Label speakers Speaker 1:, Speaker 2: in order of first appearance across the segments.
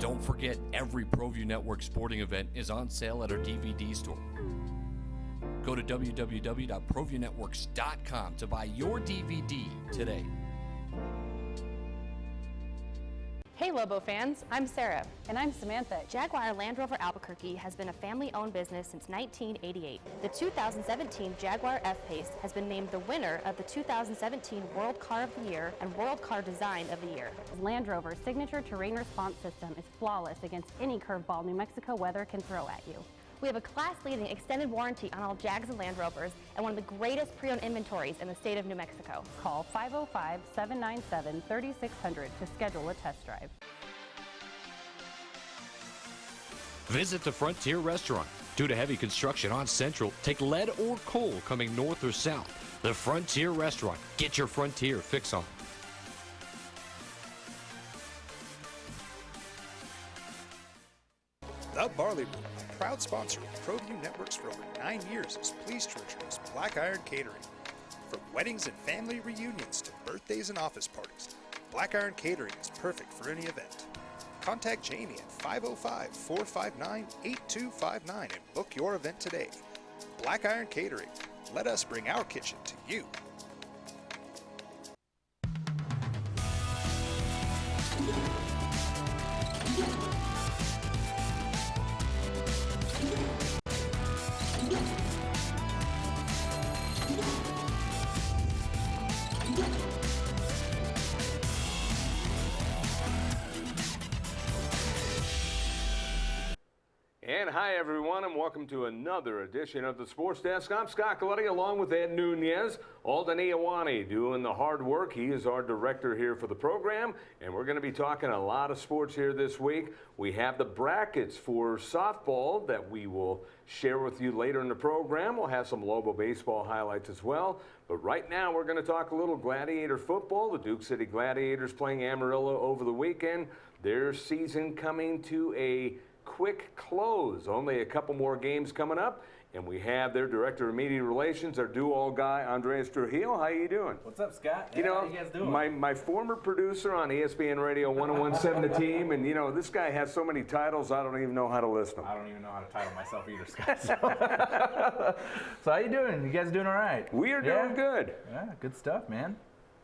Speaker 1: Don't forget, every Proview Network sporting event is on sale at our DVD store. Go to www.proviewNetworks.com to buy your DVD today.
Speaker 2: Hey Lobo fans, I'm Sarah.
Speaker 3: And I'm Samantha.
Speaker 4: Jaguar Land Rover Albuquerque has been a family-owned business since 1988. The 2017 Jaguar F-Pace has been named the winner of the 2017 World Car of the Year and World Car Design of the Year.
Speaker 3: Land Rover's signature terrain response system is flawless against any curveball New Mexico weather can throw at you.
Speaker 4: We have a class-leading extended warranty on all Jags and Land Rovers and one of the greatest pre-owned inventories in the state of New Mexico.
Speaker 3: Call 505-797-3600 to schedule a test drive.
Speaker 1: Visit the Frontier Restaurant. Due to heavy construction on Central, take lead or coal coming north or south. The Frontier Restaurant. Get your Frontier fix on.
Speaker 5: The Barley Room, a proud sponsor of Proview Networks for over 9 years, is pleased to introduce Black Iron Catering. From weddings and family reunions to birthdays and office parties, Black Iron Catering is perfect for any event. Contact Jamie at 505-459-8259 and book your event today. Black Iron Catering. Let us bring our kitchen to you.
Speaker 6: And hi, everyone, and welcome to another edition of the Sports Desk. I'm Scott Coletti, along with Ed Nunez. Alden Iowani doing the hard work. He is our director here for the program, and we're going to be talking a lot of sports here this week. We have the brackets for softball that we will share with you later in the program. We'll have some Lobo baseball highlights as well. But right now, we're going to talk a little Gladiator football. The Duke City Gladiators playing Amarillo over the weekend. Their season coming to a quick close. Only a couple more games coming up, and we have their director of media relations, our do-all guy, Andres Trujillo. How you doing?
Speaker 7: What's up, Scott?
Speaker 6: You know,
Speaker 7: how you guys doing?
Speaker 6: My former producer on ESPN Radio 1017 The Team, and you know, this guy has so many titles, I don't even know how to list them.
Speaker 7: I don't even know how to title myself either, Scott. So how you doing? You guys doing all right?
Speaker 6: We are doing good.
Speaker 7: Yeah, good stuff, man.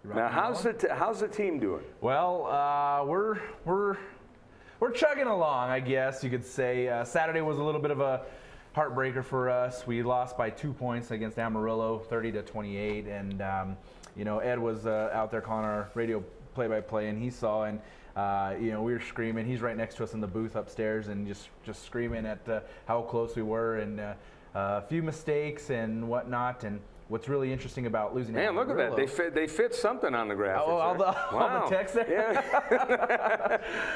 Speaker 6: Now, how's the team doing?
Speaker 7: Well, we're chugging along, I guess you could say. Saturday was a little bit of a heartbreaker for us. We lost by 2 points against Amarillo, 30-28, and you know, Ed was out there calling our radio play-by-play, and he saw, and you know, we were screaming. He's right next to us in the booth upstairs, and just screaming at how close we were, and a few mistakes and whatnot. And what's really interesting about losing
Speaker 6: Man, look at that. They fit something on the graphics.
Speaker 7: Oh, all the text there?
Speaker 6: Yeah.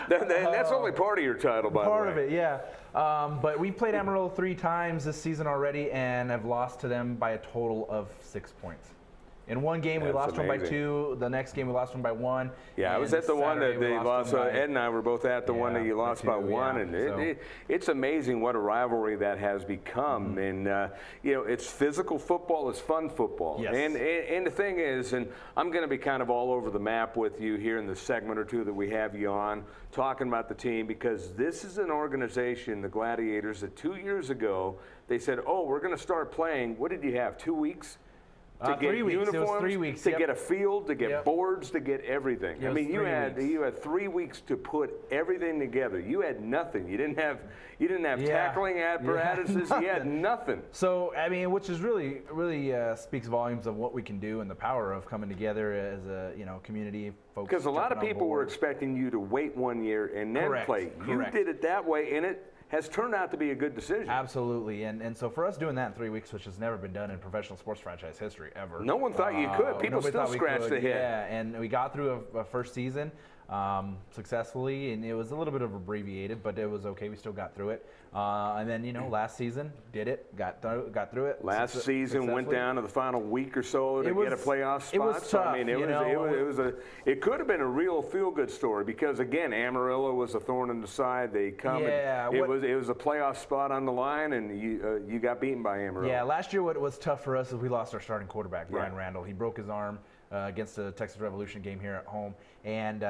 Speaker 6: That's only part of your title, by the way.
Speaker 7: Part of it, yeah. But we played Amarillo 3 times this season already and have lost to them by a total of 6 points. In one game, we lost them by 2. The next game, we lost them by 1.
Speaker 6: Yeah, I was at the one that they lost. Ed and I were both at the one that you lost by 1.
Speaker 7: Yeah,
Speaker 6: and it's amazing what a rivalry that has become. And, you know, it's physical football. It's fun football.
Speaker 7: Yes.
Speaker 6: And the thing is, and I'm going to be kind of all over the map with you here in the segment or two that we have you on, talking about the team, because this is an organization, the Gladiators, that 2 years ago, they said, oh, we're going to start playing. What did you have, 2 weeks? To get
Speaker 7: 3 weeks.
Speaker 6: uniforms,
Speaker 7: It was 3 weeks.
Speaker 6: to get a field, to get boards, to get everything.
Speaker 7: It
Speaker 6: I mean, you had
Speaker 7: 3
Speaker 6: weeks to put everything together. You had nothing. You didn't have tackling apparatuses. You had nothing.
Speaker 7: So I mean, which is really speaks volumes of what we can do and the power of coming together as a community. Folks.
Speaker 6: Because a lot of people were expecting you to wait 1 year and then play. You did it that way, and it has turned out to be a good decision.
Speaker 7: Absolutely, and so for us doing that in 3 weeks, which has never been done in professional sports franchise history ever.
Speaker 6: No one thought you could. People still scratched their head.
Speaker 7: Yeah, and we got through a first season successfully, and it was a little bit of abbreviated, but it was okay. We still got through it. And then, last season, did it, got through it.
Speaker 6: Last season went down to the final week or so to get a playoff spot.
Speaker 7: It was tough.
Speaker 6: I mean, it could have been a real feel-good story because, again, Amarillo was a thorn in the side. They come.
Speaker 7: Yeah,
Speaker 6: it was a playoff spot on the line, and you got beaten by Amarillo.
Speaker 7: Yeah, last year what was tough for us is we lost our starting quarterback, Brian Randall. He broke his arm. against the Texas Revolution game here at home, and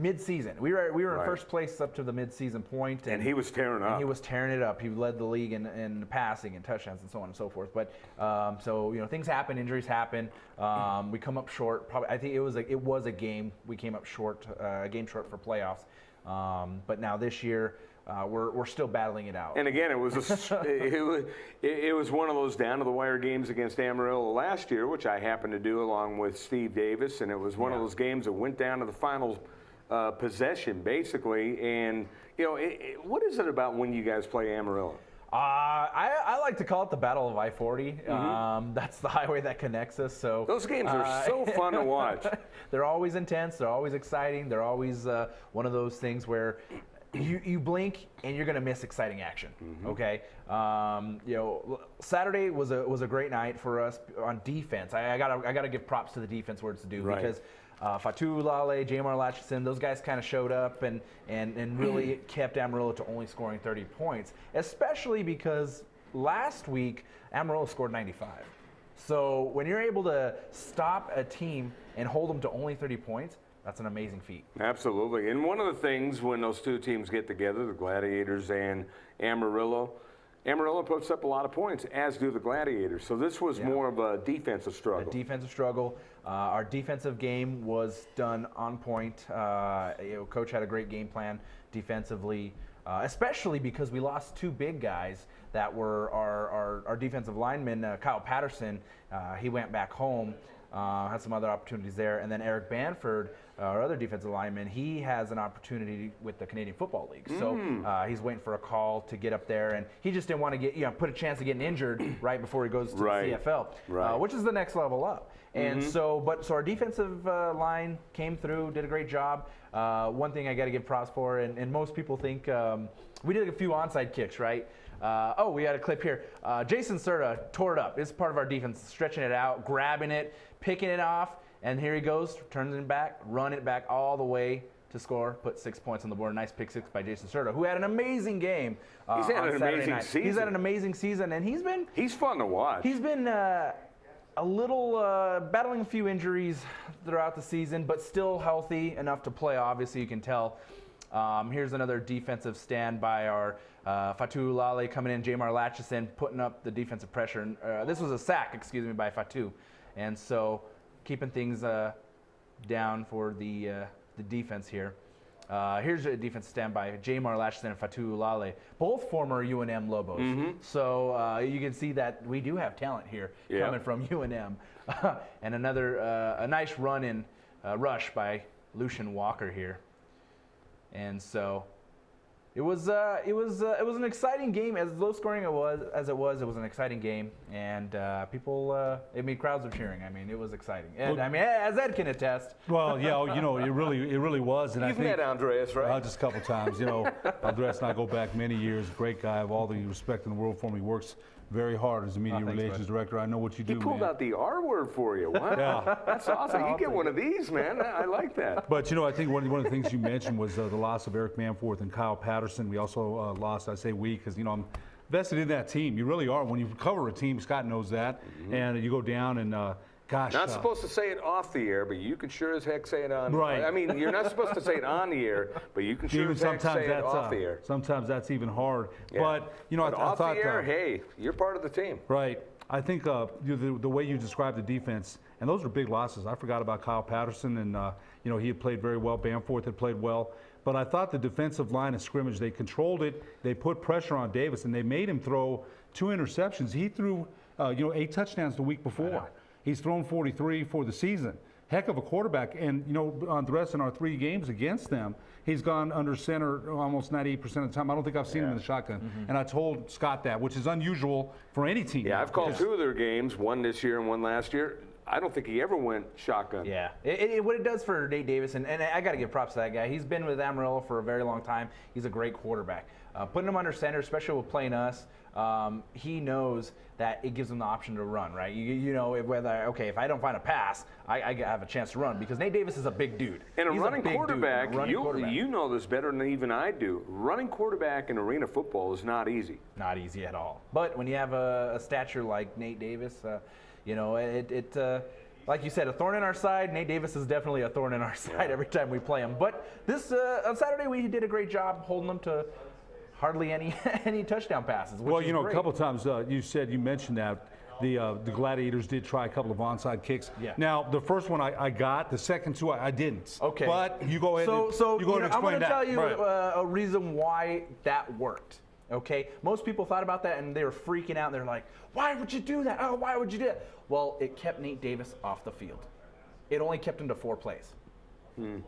Speaker 7: mid-season we were in first place up to the mid-season point,
Speaker 6: and he was tearing up.
Speaker 7: And he was tearing it up. He led the league in passing and touchdowns and so on and so forth. But so things happen, injuries happen. We come up short. Probably I think it was a game we came up short, a game short for playoffs. But now this year. We're still battling it out.
Speaker 6: And again, it was it was one of those down to the wire games against Amarillo last year, which I happened to do along with Steve Davis, and it was one of those games that went down to the final possession basically. And what is it about when you guys play Amarillo?
Speaker 7: I like to call it the Battle of I-40. That's the highway that connects us. So
Speaker 6: those games are so fun to watch.
Speaker 7: They're always intense. They're always exciting. They're always one of those things where. You blink and you're going to miss exciting action. Okay, Saturday was a great night for us on defense. I gotta give props to the defense where it's due because Fatou Lale, Jamar Latchison, those guys kind of showed up and really kept Amarillo to only scoring 30 points, especially because last week Amarillo scored 95. So when you're able to stop a team and hold them to only 30 points. That's an amazing feat.
Speaker 6: Absolutely. And one of the things when those two teams get together, the Gladiators and Amarillo puts up a lot of points, as do the Gladiators. So this was more of a defensive struggle.
Speaker 7: A defensive struggle. Our defensive game was done on point. Coach had a great game plan defensively, especially because we lost two big guys that were our defensive lineman, Kyle Patterson. He went back home. Had some other opportunities there. And then Eric Banford, our other defensive lineman, he has an opportunity with the Canadian Football League. So he's waiting for a call to get up there. And he just didn't want to get, put a chance of getting injured right before he goes to the CFL, which is the next level up. And so our defensive line came through, did a great job. One thing I got to give props for, and most people think, we did a few onside kicks, right? We got a clip here. Jason Serta tore it up. It's part of our defense, stretching it out, grabbing it, picking it off, and here he goes, turns it back, run it back all the way to score, put 6 points on the board. Nice pick six by Jason Serta, who had an amazing game.
Speaker 6: He's had an amazing season.
Speaker 7: He's had an amazing season, and
Speaker 6: he's fun to watch.
Speaker 7: He's been a little battling a few injuries throughout the season, but still healthy enough to play. Obviously, you can tell. Here's another defensive stand by our Fatou Lale coming in, Jamar Latchison putting up the defensive pressure. This was a sack, by Fatou. And so keeping things down for the defense here. Here's a defensive stand by Jamar Latchison and Fatou Lale, both former UNM Lobos. So you can see that we do have talent here coming from UNM. And another a nice rush by Lucian Walker here. And so it was an exciting game. As low scoring it was an exciting game, and crowds were cheering. It was exciting, and as Ed can attest.
Speaker 8: Well, it really was. And
Speaker 6: You've met Andreas, right?
Speaker 8: Just a couple times. Andreas and I go back many years. Great guy. I have all the respect in the world for him. He works very hard as a media relations director. I know what you do,
Speaker 6: He pulled out the R word for you. What?
Speaker 8: Yeah.
Speaker 6: That's awesome. You get one of these, man. I like that.
Speaker 8: But, I think one of the things you mentioned was the loss of Eric Manforth and Kyle Patterson. We also lost, I say we, because, I'm vested in that team. You really are. When you cover a team, Scott knows that, and you go down and
Speaker 6: not supposed to say it off the air, but you can sure as heck say it on.
Speaker 8: Right.
Speaker 6: You're not supposed to say it on the air, but you can sure as heck say it off the air.
Speaker 8: Sometimes that's even hard.
Speaker 6: Yeah.
Speaker 8: But
Speaker 6: I thought
Speaker 8: the air,
Speaker 6: hey, you're part of the team.
Speaker 8: Right. I think the way you described the defense, and those are big losses. I forgot about Kyle Patterson, and he had played very well. Bamforth had played well. But I thought the defensive line of scrimmage, they controlled it. They put pressure on Davis, and they made him throw 2 interceptions. He threw 8 touchdowns the week before. He's thrown 43 for the season. Heck of a quarterback. And, on the rest in our 3 games against them, he's gone under center almost 98% of the time. I don't think I've seen him in the shotgun. And I told Scott that, which is unusual for any team.
Speaker 6: Yeah, I've called 2 of their games, one this year and one last year. I don't think he ever went shotgun.
Speaker 7: Yeah, what it does for Nate Davis, and I got to give props to that guy. He's been with Amarillo for a very long time. He's a great quarterback. Putting him under center, especially with playing us, he knows that it gives him the option to run, right? If I don't find a pass, I have a chance to run because Nate Davis is a big dude.
Speaker 6: And a running quarterback, you know this better than even I do. Running quarterback in arena football is not easy.
Speaker 7: Not easy at all. But when you have a stature like Nate Davis, like you said, a thorn in our side. Nate Davis is definitely a thorn in our side every time we play him. But this on Saturday, we did a great job holding them to hardly any touchdown passes. Which
Speaker 8: Well,
Speaker 7: is
Speaker 8: you know,
Speaker 7: great.
Speaker 8: a couple of times you mentioned that the Gladiators did try a couple of onside kicks.
Speaker 7: Yeah.
Speaker 8: Now, the first one I got, the second two I didn't.
Speaker 7: Okay.
Speaker 8: But you go ahead and
Speaker 7: you know,
Speaker 8: explain
Speaker 7: I'm going to
Speaker 8: that.
Speaker 7: tell you
Speaker 8: Right.
Speaker 7: a reason why that worked. Okay. Most people thought about that and they were freaking out. They're like, "Why would you do that? Oh, why would you do that?" Well, it kept Nate Davis off the field. It only kept him to 4 plays.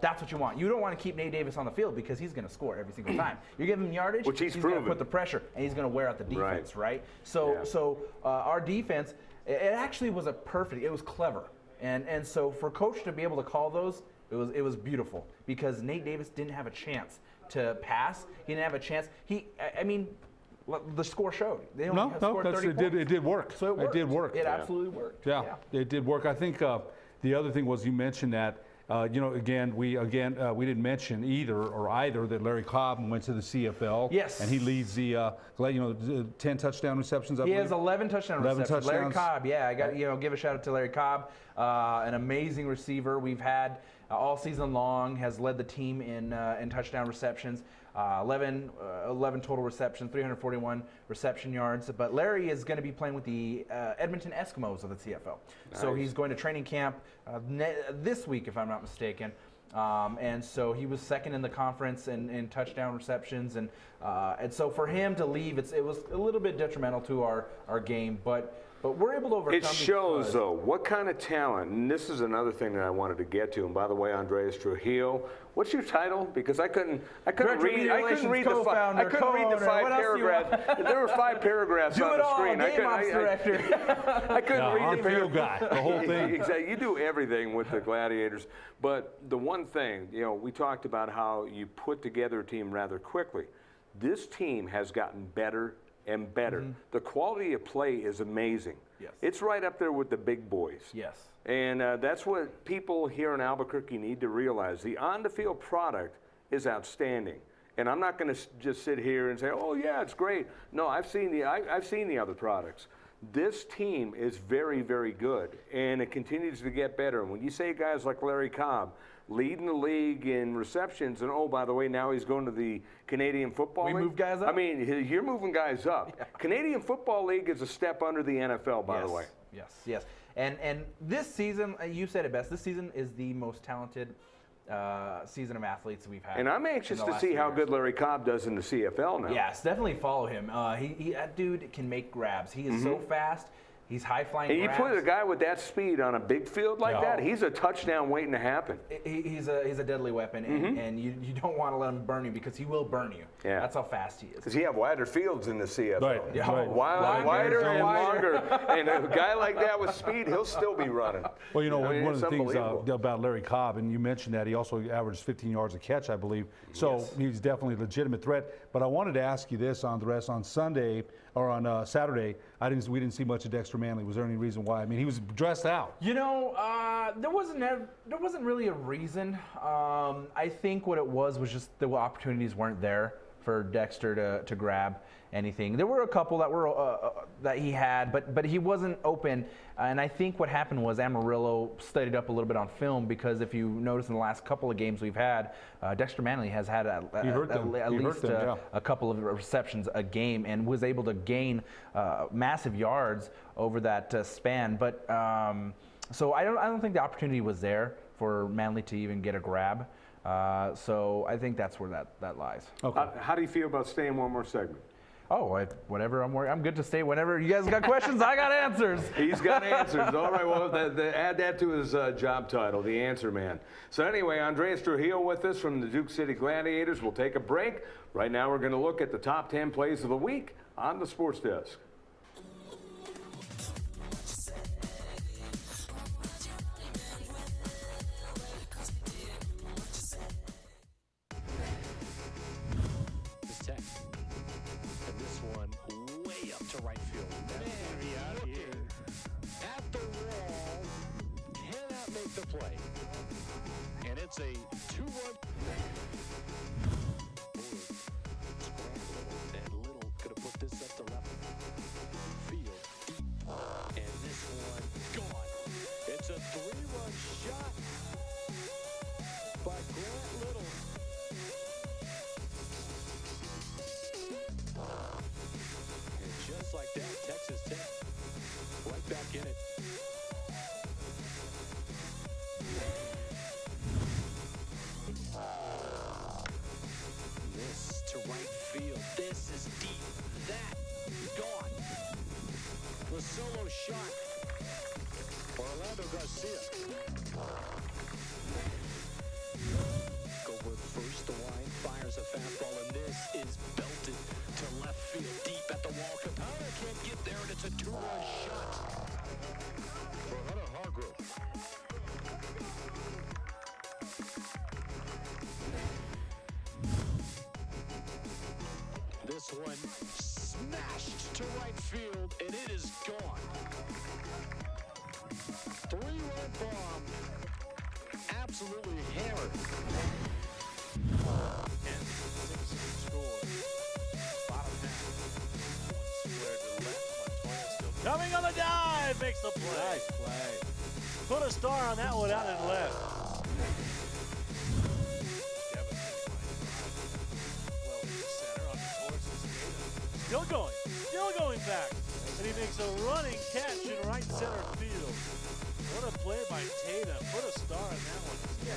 Speaker 7: That's what you want. You don't want to keep Nate Davis on the field because he's going to score every single time. You give him yardage,
Speaker 6: Which he's
Speaker 7: going to
Speaker 6: proven.
Speaker 7: put the pressure, and he's going to wear out the defense, right?
Speaker 6: Yeah.
Speaker 7: So our defense, it actually was it was clever. And so for coach to be able to call those, it was beautiful because Nate Davis didn't have a chance to pass. He didn't have a chance. I mean, the score showed. They only scored 30 points.
Speaker 8: It did work.
Speaker 7: So it worked.
Speaker 8: It did work.
Speaker 7: It absolutely worked.
Speaker 8: Yeah, it did work. I think the other thing was you mentioned that, you know, we didn't mention either that Larry Cobb went to the CFL.
Speaker 7: Yes.
Speaker 8: And he leads the 10 touchdown receptions. I
Speaker 7: He
Speaker 8: believe.
Speaker 7: has 11 touchdown
Speaker 8: 11
Speaker 7: receptions. Larry
Speaker 8: touchdowns.
Speaker 7: Cobb, yeah, I got give a shout out to Larry Cobb, an amazing receiver we've had all season long. Has led the team in touchdown receptions. 11 total receptions, 341 reception yards. But Larry is going to be playing with the Edmonton Eskimos of the CFL. So he's going to training camp this week, if I'm not mistaken. And so he was second in the conference in touchdown receptions. And so for him to leave, it was a little bit detrimental to our game. But we're able to overcome.
Speaker 6: It shows, though, what kind of talent, and this is another thing that I wanted to get to. And by the way, Andreas Trujillo, what's your title? Because I couldn't read the 5 paragraphs. There were 5 paragraphs on the screen. I couldn't read the
Speaker 8: field guy, the whole thing.
Speaker 6: Exactly. You do everything with the Gladiators. But the one thing, you know, we talked about how you put together a team rather quickly. This team has gotten better and better. The quality of play is amazing.
Speaker 7: Yes.
Speaker 6: It's right up there with the big boys.
Speaker 7: Yes.
Speaker 6: And that's what people here in Albuquerque need to realize. The on-the-field product is outstanding. And I'm not going to just sit here and say, "Oh yeah, it's great." No, I've seen the other products. This team is very, very good, and it continues to get better. And when you say guys like Larry Cobb leading the league in receptions, and oh, by the way, now he's going to the Canadian Football League.
Speaker 7: We move guys up?
Speaker 6: I mean, you're moving guys up. Yeah. Canadian Football League is a step under the NFL, by the way.
Speaker 7: Yes. And this season, you said it best, this season is the most talented season of athletes we've had.
Speaker 6: And I'm anxious to see how good Larry Cobb does in the CFL now.
Speaker 7: Yes, definitely follow him. That dude can make grabs. He is so fast. He's high flying.
Speaker 6: And you put a guy with that speed on a big field like that, he's a touchdown waiting to happen.
Speaker 7: He's a deadly weapon, and you don't want to let him burn you because he will burn you.
Speaker 6: Yeah.
Speaker 7: That's how fast he is.
Speaker 6: Because he have wider fields in the CFL.
Speaker 8: Right.
Speaker 7: Yeah.
Speaker 8: Right.
Speaker 6: Wider and longer. And a guy like that with speed, he'll still be running.
Speaker 8: Well, you know, one of
Speaker 6: it's
Speaker 8: the things
Speaker 6: unbelievable.
Speaker 8: about Larry Cobb, and you mentioned that he also averaged 15 yards a catch, I believe. So he's definitely a legitimate threat. But I wanted to ask you this, Andres, on Sunday or on Saturday, we didn't see much of Dexter Manley. Was there any reason why? I mean, he was dressed out.
Speaker 7: You know, there wasn't really a reason. I think what it was just the opportunities weren't there for Dexter to grab anything. There were a couple that were that he had, but he wasn't open. And I think what happened was Amarillo studied up a little bit on film because if you notice in the last couple of games we've had, Dexter Manley has had at least a couple of receptions a game and was able to gain massive yards over that span. But so I don't think the opportunity was there for Manley to even get a grab. So I think that's where that lies.
Speaker 8: Okay.
Speaker 6: How do you feel about staying one more segment?
Speaker 7: Oh, whatever. I'm good to stay whenever you guys got questions. I got answers.
Speaker 6: He's got answers. All right, well, add that to his job title, the Answer Man. So anyway, Andreas Trujillo with us from the Duke City Gladiators. We'll take a break. Right now we're going to look at the top 10 plays of the week on the Sports Desk.
Speaker 9: It's a 2-1. And Little could have put this up to left field deep. And this one gone. It's a 3 solo shot for Orlando Garcia. Goldberg first, the line fires a fastball, and this is belted to left field, deep at the wall. Capella can't get there, and it's a two-run shot for Hunter Hargrove. This one smashed to right field, and it is gone. Three-run bomb, absolutely hammered.
Speaker 10: And 6 score. Bottom half. That one squared to the left. Montoya still coming on the dive, makes the play. Nice play. Put a star on that one out and left. Still going back, and he makes a running catch in right center field. What a play by Tatum. Put a star on that one. Yeah.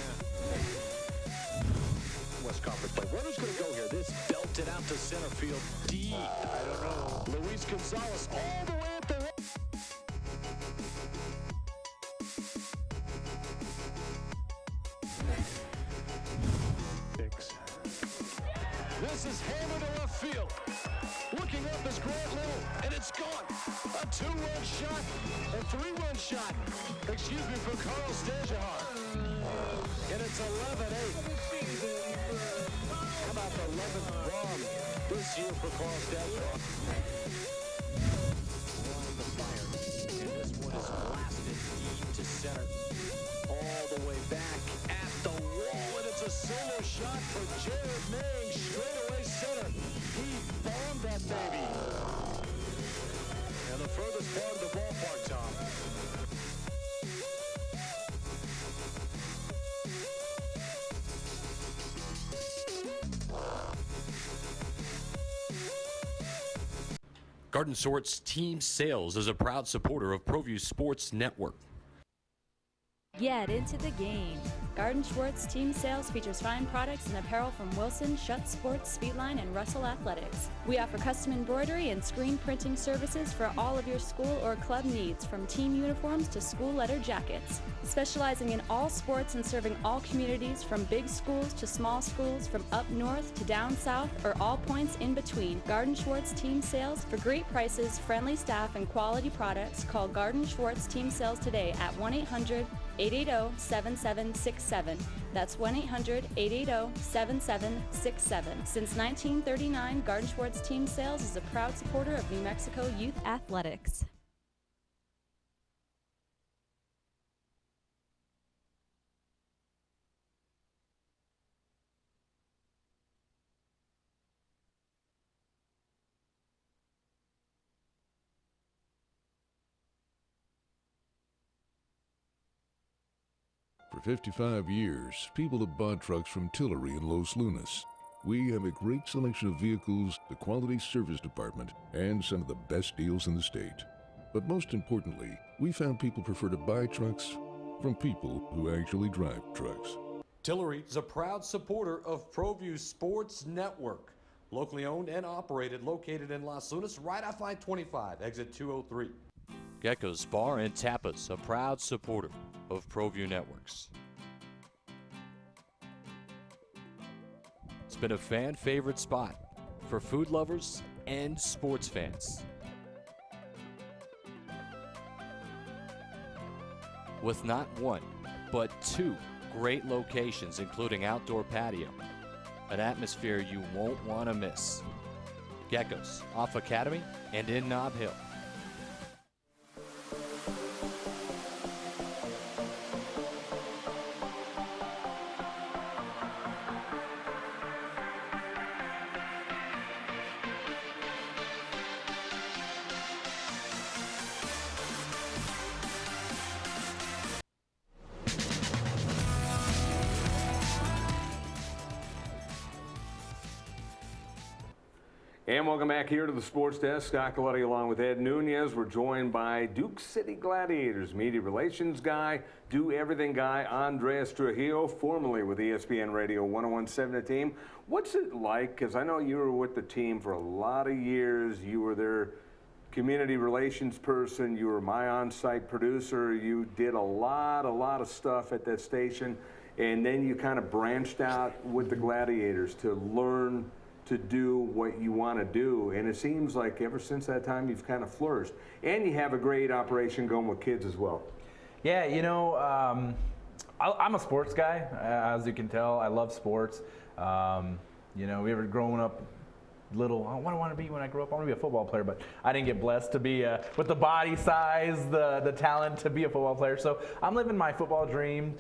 Speaker 9: West Conference play. Runner's going to go here. This belted out to center field deep.
Speaker 10: I don't know.
Speaker 9: Luis Gonzalez all the way at the right. This is hammered to left field. Looking up is Grant Little, and it's gone. A two-run shot, a three-run shot. Excuse me, for Carl Stajahan. And it's 11-8. How about the 11th bomb this year for Carl Stajahan? On the fire, and this one is blasted deep to center. All the way back at the wall, and it's a solo shot for Jared Mang, straightaway center. He bombed that baby. And the furthest part of the ballpark, Tom.
Speaker 1: Garden Sort's Team Sales is a proud supporter of Proview Sports Network.
Speaker 11: Get into the game. Garden Schwartz Team Sales features fine products and apparel from Wilson, Schutt Sports, Speedline, and Russell Athletics. We offer custom embroidery and screen printing services for all of your school or club needs, from team uniforms to school letter jackets. Specializing in all sports and serving all communities, from big schools to small schools, from up north to down south, or all points in between. Garden Schwartz Team Sales. For great prices, friendly staff, and quality products, call Garden Schwartz Team Sales today at 1-800-880-7767. That's 1-800-880-7767. Since 1939, Garden Schwartz Team Sales is a proud supporter of New Mexico youth athletics.
Speaker 12: For 55 years, people have bought trucks from Tillery in Los Lunas. We have a great selection of vehicles, the quality service department, and some of the best deals in the state. But most importantly, we found people prefer to buy trucks from people who actually drive trucks.
Speaker 1: Tillery is a proud supporter of Proview Sports Network. Locally owned and operated, located in Los Lunas, right off I-25, exit 203. Gecko's Bar and Tapas, a proud supporter of Proview Networks. It's been a fan favorite spot for food lovers and sports fans. With not one, but two great locations, including outdoor patio, an atmosphere you won't want to miss. Gecko's, off Academy and in Nob Hill.
Speaker 6: And welcome back here to the Sports Desk. Scott Coletti along with Ed Nunez. We're joined by Duke City Gladiators media relations guy, do everything guy, Andres Trujillo, formerly with ESPN Radio 101.7 The Team. What's it like? Because I know you were with the team for a lot of years. You were their community relations person. You were my on-site producer. You did a lot of stuff at that station. And then you kind of branched out with the Gladiators to learn to do what you want to do. And it seems like ever since that time, you've kind of flourished. And you have a great operation going with kids as well.
Speaker 7: Yeah, you know, I'm a sports guy, as you can tell. I love sports. You know, we were growing up little, what do I want to be when I grow up? I want to be a football player, but I didn't get blessed to be, with the body size, the talent to be a football player. So I'm living my football dream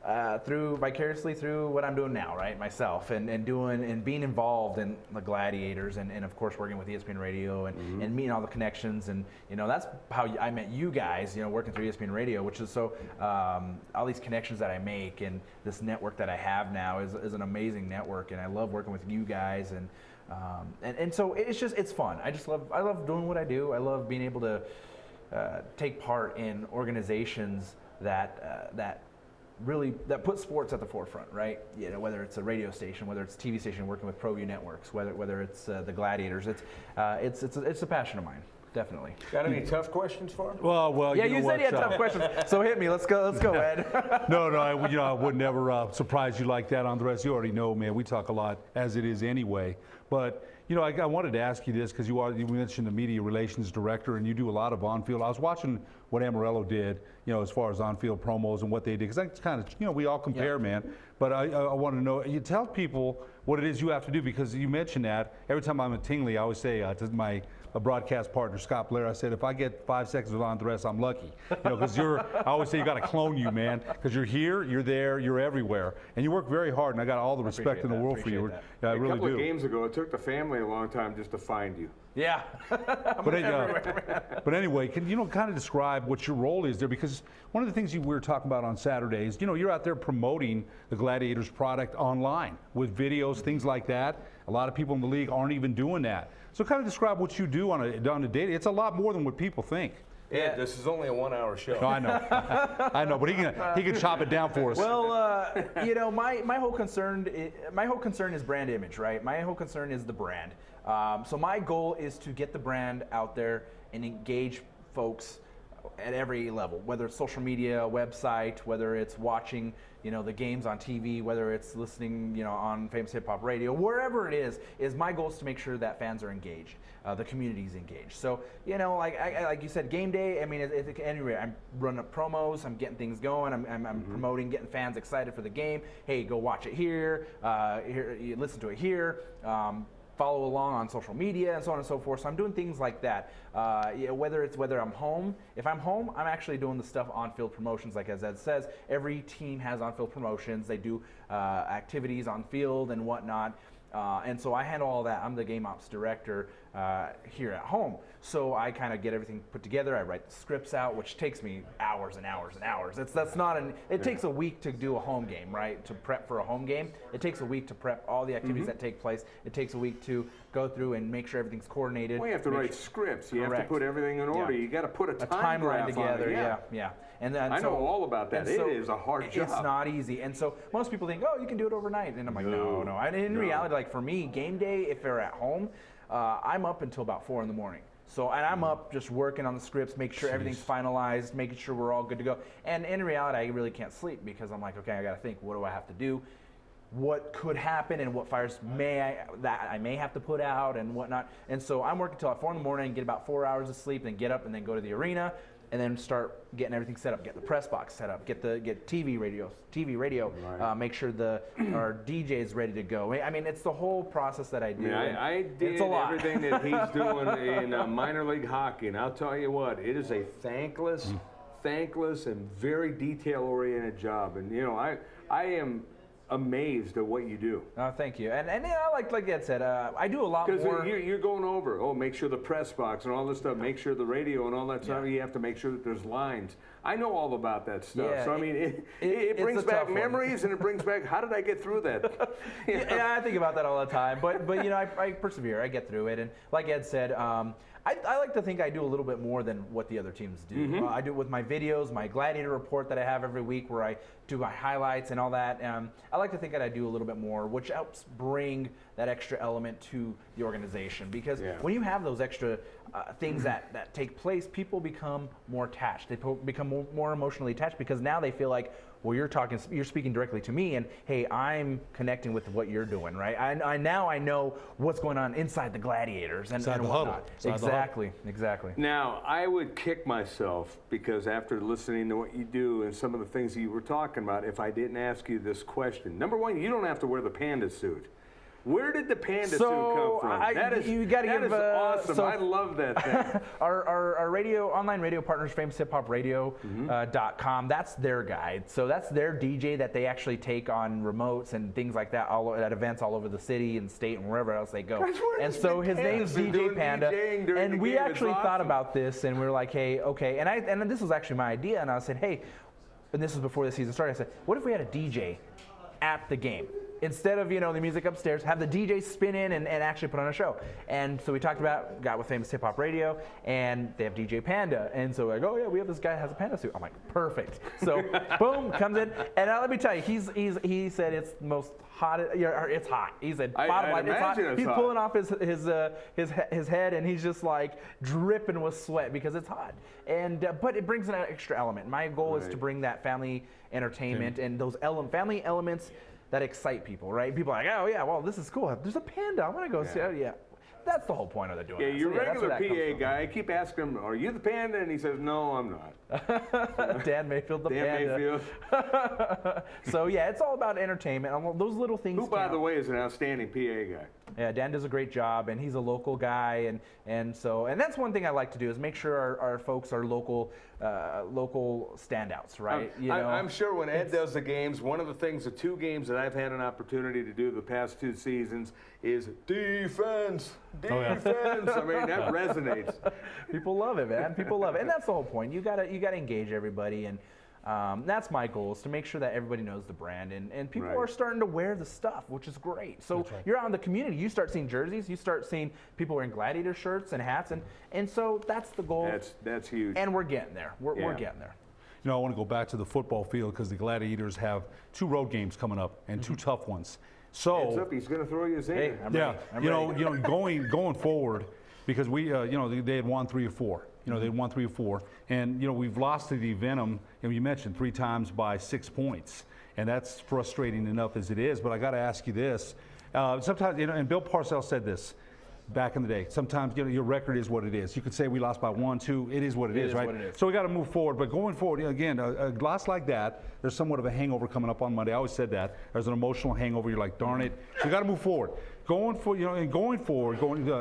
Speaker 7: vicariously through what I'm doing now, right? Myself, and being involved in the Gladiators, and of course working with ESPN Radio and meeting all the connections, and you know, that's how I met you guys, you know, working through ESPN Radio, which is so all these connections that I make and this network that I have now is an amazing network, and I love working with you guys, and so it's fun. I love doing what I do. I love being able to take part in organizations that put sports at the forefront, right? You know, whether it's a radio station, whether it's a TV station working with Proview Networks, whether it's the Gladiators, it's a passion of mine, definitely.
Speaker 6: Got any tough questions for him?
Speaker 7: Well, yeah, you said you had tough questions, so hit me. Let's go, Ed.
Speaker 8: No, I would never surprise you like that on the rest. You already know, man. We talk a lot as it is anyway, but. You know, I wanted to ask you this because you mentioned the media relations director, and you do a lot of on-field. I was watching what Amarillo did, you know, as far as on-field promos and what they did, because that's kind of, you know, we all compare, man. But I want to know, you tell people what it is you have to do, because you mentioned that. Every time I'm at Tingley, I always say to my broadcast partner, Scott Blair, I said, if I get 5 seconds with Andres, I'm lucky. You know, because I always say you got to clone you, man, because you're here, you're there, you're everywhere. And you work very hard, and I got all the respect in the world for you. Yeah, I really do.
Speaker 6: A couple of games ago, it took the family a long time just to find you.
Speaker 7: Yeah.
Speaker 8: But anyway, can you kind of describe what your role is there? Because one of the things we were talking about on Saturdays, you're out there promoting the Gladiators product online with videos, things like that. A lot of people in the league aren't even doing that. So kind of describe what you do on a day. It's a lot more than what people think.
Speaker 6: Yeah, this is only a 1 hour show.
Speaker 8: No, I know. I know, but he can chop it down for us.
Speaker 7: Well, my whole concern is brand image, right? My whole concern is the brand. So my goal is to get the brand out there and engage folks at every level, whether it's social media, website, whether it's watching, the games on TV, whether it's listening, on Famous Hip Hop Radio, wherever it is my goal is to make sure that fans are engaged, the community's engaged. So, like you said, game day, I mean, anyway, I'm running up promos, I'm getting things going, I'm promoting, getting fans excited for the game. Hey, go watch it here, you listen to it here. Follow along on social media and so on and so forth. So I'm doing things like that. Whether I'm home, if I'm home, I'm actually doing the stuff on-field promotions. Like as Ed says, every team has on-field promotions. They do activities on field and whatnot. And so I handle all that. I'm the game ops director here at home. So I kind of get everything put together. I write the scripts out, which takes me hours and hours and hours. It takes a week to do a home game, right? To prep for a home game. It takes a week to prep all the activities that take place. It takes a week to go through and make sure everything's coordinated.
Speaker 6: Well, you have to write scripts. You have to put everything in order. You got to put a timeline
Speaker 7: together. Yeah. And
Speaker 6: I know all about that. It is a hard job.
Speaker 7: It's not easy. And so most people think, you can do it overnight. And I'm like, no. And in reality, like for me, game day, if they're at home, I'm up until about 4 in the morning. So, and I'm up just working on the scripts, making sure everything's finalized, making sure we're all good to go. And in reality, I really can't sleep because I'm like, okay, I got to think, what do I have to do? What could happen and what fires that I may have to put out and whatnot. And so I'm working till 4 in the morning, get about 4 hours of sleep, then get up and then go to the arena and then start getting everything set up, get the press box set up, get TV radio, right. Make sure our DJ is ready to go. I mean, it's the whole process that I do.
Speaker 6: I did everything that he's doing in minor league hockey, and I'll tell you what, it is a thankless and very detail-oriented job. And I am amazed at what you do.
Speaker 7: Oh, thank you. And like Ed said, I do a lot more.
Speaker 6: Because you're going over, make sure the press box and all this stuff, make sure the radio and all that stuff, you have to make sure that there's lines. I know all about that stuff.
Speaker 7: Yeah,
Speaker 6: so, I mean, it brings back memories and it brings back, how did I get through that?
Speaker 7: Yeah, I think about that all the time. But I persevere. I get through it. And like Ed said, I like to think I do a little bit more than what the other teams do. I do it with my videos, my Gladiator report that I have every week where I do my highlights and all that. I like to think that I do a little bit more, which helps bring that extra element to the organization. Because when you have those extra things that take place, people become more attached. They become more emotionally attached because now they feel like, well, you're speaking directly to me, and hey, I'm connecting with what you're doing, right? I know what's going on inside the Gladiators and whatnot. Exactly.
Speaker 6: Now, I would kick myself because after listening to what you do and some of the things that you were talking about, if I didn't ask you this question. Number one, you don't have to wear the panda suit. Where did the panda suit come from? That is awesome. I love that thing.
Speaker 7: Our online radio partners, FamousHipHopRadio.com, that's their guide. So that's their DJ that they actually take on remotes and things like that at events all over the city and state and wherever else they go. And so his name's DJ Panda. And we actually thought about this, and we were like, hey, okay. And this was actually my idea, and I said, hey, and this was before the season started. I said, what if we had a DJ at the game? Instead of, the music upstairs, have the DJ spin in and actually put on a show. And so we got with Famous Hip Hop Radio, and they have DJ Panda. And so we're like, oh yeah, we have this guy that has a panda suit. I'm like, perfect. So boom, comes in. And now let me tell you, he said it's the most hot, it's hot. He said, bottom line, it's hot. He's pulling off his head, and he's just like dripping with sweat because it's hot. And but it brings an extra element. My goal is to bring that family entertainment and those family elements that excite people, right? People are like, oh yeah, well, this is cool. There's a panda. I want to go see it. Yeah. That's the whole point of doing it.
Speaker 6: Yeah, your regular PA guy, I keep asking him, are you the panda? And he says, no, I'm not.
Speaker 7: Dan Mayfield, the panda.
Speaker 6: Mayfield.
Speaker 7: So yeah, it's all about entertainment. Those little things.
Speaker 6: Who, by the way, is an outstanding PA guy.
Speaker 7: Yeah, Dan does a great job, and he's a local guy, and that's one thing I like to do is make sure our folks are local standouts, right?
Speaker 6: I'm sure when Ed does the games, one of the things, the two games that I've had an opportunity to do the past 2 seasons is defense. Defense. I mean, that resonates.
Speaker 7: People love it, man. People love it, and that's the whole point. You gotta engage everybody, and that's my goal, is to make sure that everybody knows the brand, and people are starting to wear the stuff, which is great. So you're out in the community, you start seeing jerseys, you start seeing people wearing Gladiator shirts and hats, and so that's the goal.
Speaker 6: That's huge.
Speaker 7: And we're getting there. We're getting there.
Speaker 8: I want to go back to the football field because the Gladiators have 2 road games coming up and 2 tough ones. So
Speaker 6: heads up, he's going to throw you his hand.
Speaker 7: Hey, I'm ready.
Speaker 8: Going forward, because we they had won 3 or 4. They won 3 or 4, and we've lost to the Venom, and you mentioned 3 times by 6 points, and that's frustrating enough as it is. But I got to ask you this: sometimes, and Bill Parcells said this back in the day. Sometimes, your record is what it is. You could say we lost by 1, 2. It is what it is, right? So we got to move forward. But going forward, again, a loss like that, there's somewhat of a hangover coming up on Monday. I always said that. There's an emotional hangover. You're like, darn it. So you got to move forward. Going forward, you're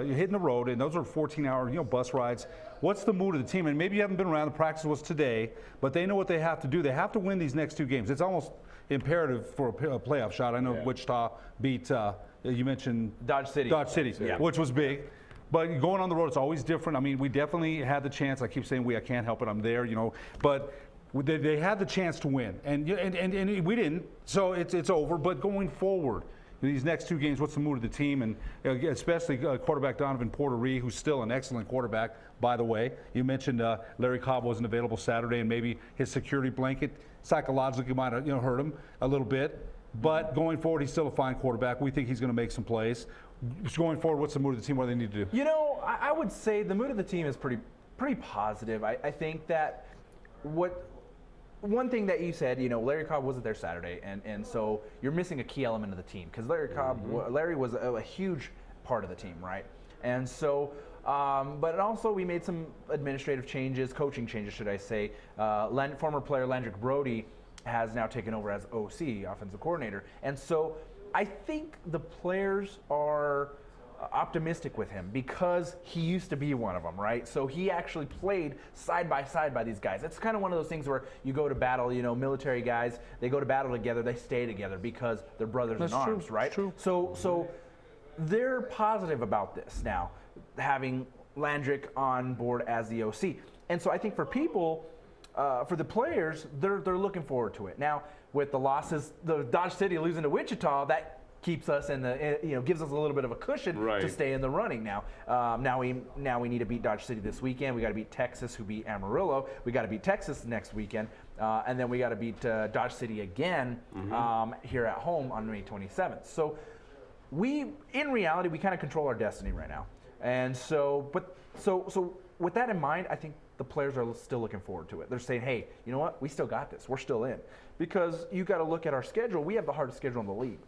Speaker 8: hitting the road, and those are 14-hour, bus rides. What's the mood of the team? And maybe you haven't been around. The practice was today, but they know what they have to do. They have to win these next 2 games. It's almost imperative for a playoff shot. I know Wichita beat. You mentioned
Speaker 7: Dodge City,
Speaker 8: which was big. But going on the road, it's always different. I mean, we definitely had the chance. I keep saying I can't help it. I'm there, But they had the chance to win, and we didn't. So it's over. But going forward, these next 2 games, what's the mood of the team, and especially quarterback Donovan Porter-Ree, who's still an excellent quarterback, by the way. You mentioned Larry Cobb wasn't available Saturday, and maybe his security blanket psychologically might have hurt him a little bit. But going forward, he's still a fine quarterback. We think he's going to make some plays. Just going forward, what's the mood of the team? What do they need to do?
Speaker 7: I would say the mood of the team is pretty positive. I think that one thing that you said, Larry Cobb wasn't there Saturday, and so you're missing a key element of the team because Larry was a huge part of the team, right? And so, but also we made some administrative changes, coaching changes, should I say. Former player Landrick Brody has now taken over as OC, offensive coordinator, and so I think the players are optimistic with him because he used to be one of them, right? So he actually played side by side by these guys. It's kind of one of those things where you go to battle, military guys, they go to battle together, they stay together because they're brothers in arms, right?
Speaker 8: True.
Speaker 7: So they're positive about this now, having Landrick on board as the OC. And so I think for people, for the players, they're looking forward to it. Now, with the losses, the Dodge City losing to Wichita, that keeps us in the, gives us a little bit of a cushion to stay in the running now. Now we need to beat Dodge City this weekend. We got to beat Texas, who beat Amarillo. We got to beat Texas next weekend, and then we got to beat Dodge City again here at home on May 27th. So in reality, we kind of control our destiny right now. And so with that in mind, I think the players are still looking forward to it. They're saying, hey, you know what? We still got this. We're still in. Because you got to look at our schedule. We have the hardest schedule in the league.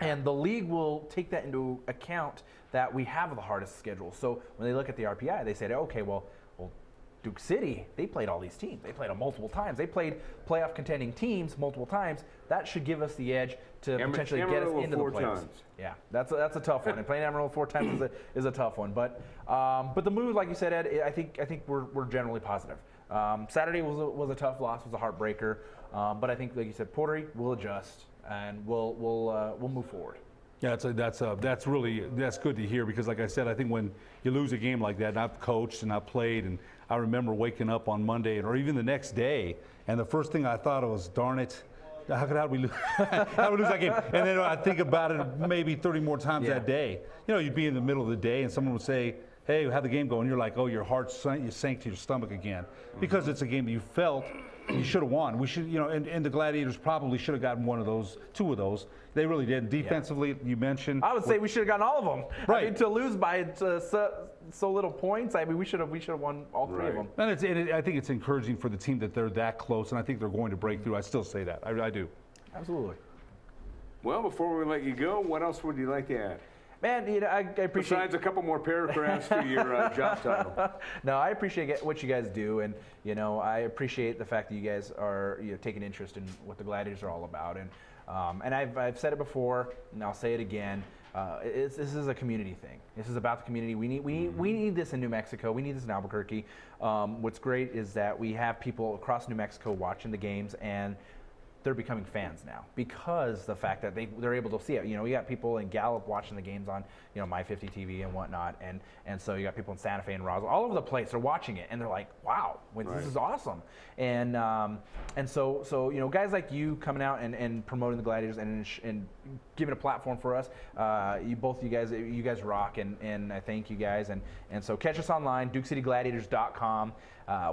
Speaker 7: And the league will take that into account that we have the hardest schedule. So when they look at the RPI, they say, okay, well, Duke City, they played all these teams. They played them multiple times. They played playoff contending teams multiple times. That should give us the edge to potentially get us into the playoffs. Yeah, that's a tough one. And playing Amarillo 4 times is a tough one. But the move, like you said, Ed, I think we're generally positive. Saturday was a tough loss, was a heartbreaker. But I think, like you said, Portery will adjust and we'll move forward.
Speaker 8: Yeah, that's good to hear, because like I said, I think when you lose a game like that, and I've coached and I've played, and I remember waking up on Monday or even the next day, and the first thing I thought was, darn it, how did we lose that game? And then I think about it maybe 30 more times that day. You'd be in the middle of the day and someone would say, hey, how'd the game go? And you're like, oh, your heart sank to your stomach again, because it's a game that you felt you should have won. We should, and the Gladiators probably should have gotten two of those. They really did. Defensively, you mentioned.
Speaker 7: I would say we should have gotten all of them.
Speaker 8: Right.
Speaker 7: I mean, to lose by so little points, I mean, we should have won all three of them.
Speaker 8: And I think it's encouraging for the team that they're that close, and I think they're going to break through. I still say that. I do.
Speaker 7: Absolutely.
Speaker 6: Well, before we let you go, what else would you like to add?
Speaker 7: Man, I appreciate.
Speaker 6: Besides a couple more paragraphs to your job title.
Speaker 7: No, I appreciate what you guys do, and I appreciate the fact that you guys are taking interest in what the Gladiators are all about, and I've said it before, and I'll say it again. This is a community thing. This is about the community. We need this in New Mexico. We need this in Albuquerque. What's great is that we have people across New Mexico watching the games, and they're becoming fans now because the fact that they're able to see it. We got people in Gallup watching the games on My 50 TV and whatnot, and so you got people in Santa Fe and Roswell, all over the place. They're watching it and they're like, wow, this is awesome. And so guys like you coming out and promoting the Gladiators and giving a platform for us. You guys rock, and I thank you guys. And so catch us online, DukeCityGladiators.com.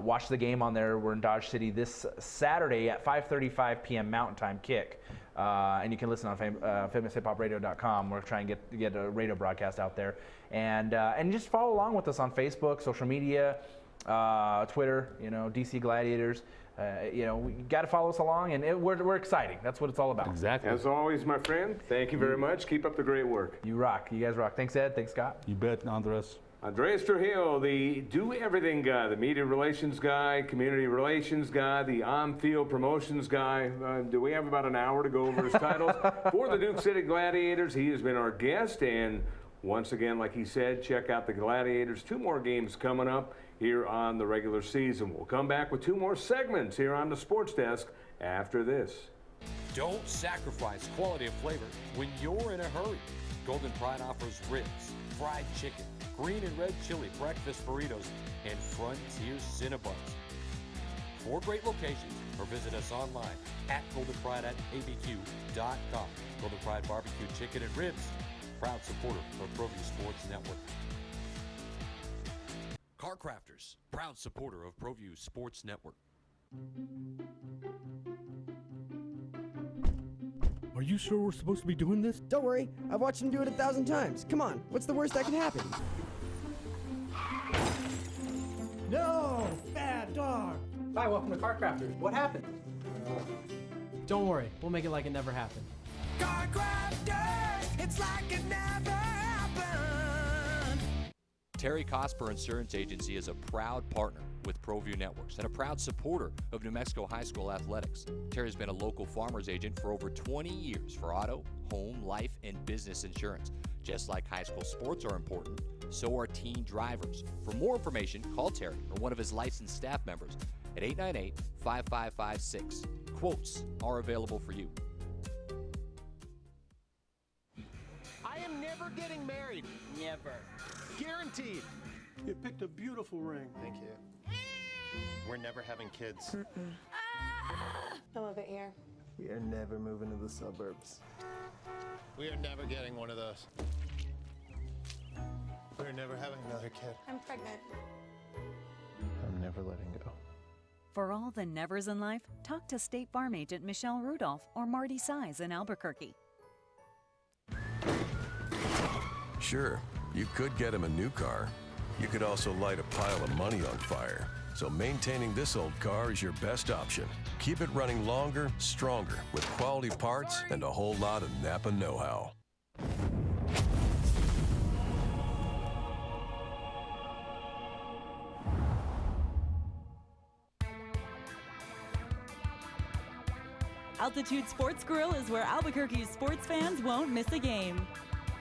Speaker 7: Watch the game on there. We're in Dodge City this Saturday at 5:35 p.m. Mountain Time kick. And you can listen on FamousHipHopRadio.com. We're trying to get a radio broadcast out there. And just follow along with us on Facebook, social media, Twitter, DC Gladiators. You got to follow us along, and we're exciting. That's what it's all about.
Speaker 8: Exactly.
Speaker 6: As always, my friend, thank you very much. Keep up the great work.
Speaker 7: You rock. You guys rock. Thanks, Ed. Thanks, Scott.
Speaker 8: You bet, Andres.
Speaker 6: Andres Trujillo, the do-everything guy, the media relations guy, community relations guy, the on-field promotions guy. Do we have about an hour to go over his titles? For the Duke City Gladiators, he has been our guest, and once again, like he said, check out the Gladiators. 2 more games coming up here on the regular season. We'll come back with 2 more segments here on the Sports Desk after this.
Speaker 1: Don't sacrifice quality of flavor when you're in a hurry. Golden Pride offers ribs, fried chicken, green and red chili breakfast burritos, and Frontier Cinnabons. 4 great locations, or visit us online at goldenpride@abq.com. Golden Pride Barbecue Chicken and Ribs, proud supporter of Proview Sports Network. Car Crafters, proud supporter of Proview Sports Network.
Speaker 13: Are you sure we're supposed to be doing this?
Speaker 14: Don't worry, I've watched him do it 1,000 times. Come on, what's the worst that can happen?
Speaker 15: No! Bad dog!
Speaker 16: Hi, welcome to Car Crafters. What happened?
Speaker 15: Don't worry, we'll make it like it never happened.
Speaker 9: Car Crafters, it's like it never happened.
Speaker 1: Terry Cosper Insurance Agency is a proud partner with Proview Networks and a proud supporter of New Mexico High School athletics. Terry's been a local farmer's agent for over 20 years for auto, home, life, and business insurance. Just like high school sports are important, so are teen drivers. For more information, call Terry or one of his licensed staff members at 898-5556. Quotes are available for you.
Speaker 17: I am never getting married. Never. Guaranteed.
Speaker 18: You picked a beautiful ring. Thank you. We're never having kids.
Speaker 19: I love it here.
Speaker 18: We are never moving to the suburbs. We are never getting one of those. We're never having another kid.
Speaker 19: I'm pregnant.
Speaker 18: I'm never letting go.
Speaker 20: For all the nevers in life, talk to State Farm agent Michelle Rudolph or Marty Size in Albuquerque.
Speaker 21: Sure, you could get him a new car. You could also light a pile of money on fire. So maintaining this old car is your best option. Keep it running longer, stronger, with quality parts and a whole lot of Napa know-how.
Speaker 11: Altitude Sports Grill is where Albuquerque's sports fans won't miss a game.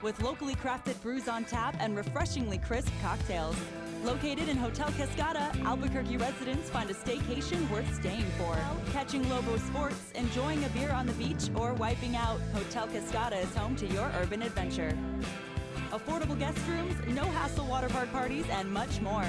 Speaker 11: With locally crafted brews on tap and refreshingly crisp cocktails. Located in Hotel Cascada, Albuquerque residents find a staycation worth staying for. Catching Lobo sports, enjoying a beer on the beach, or wiping out, Hotel Cascada is home to your urban adventure. Affordable guest rooms, no-hassle water park parties, and much more.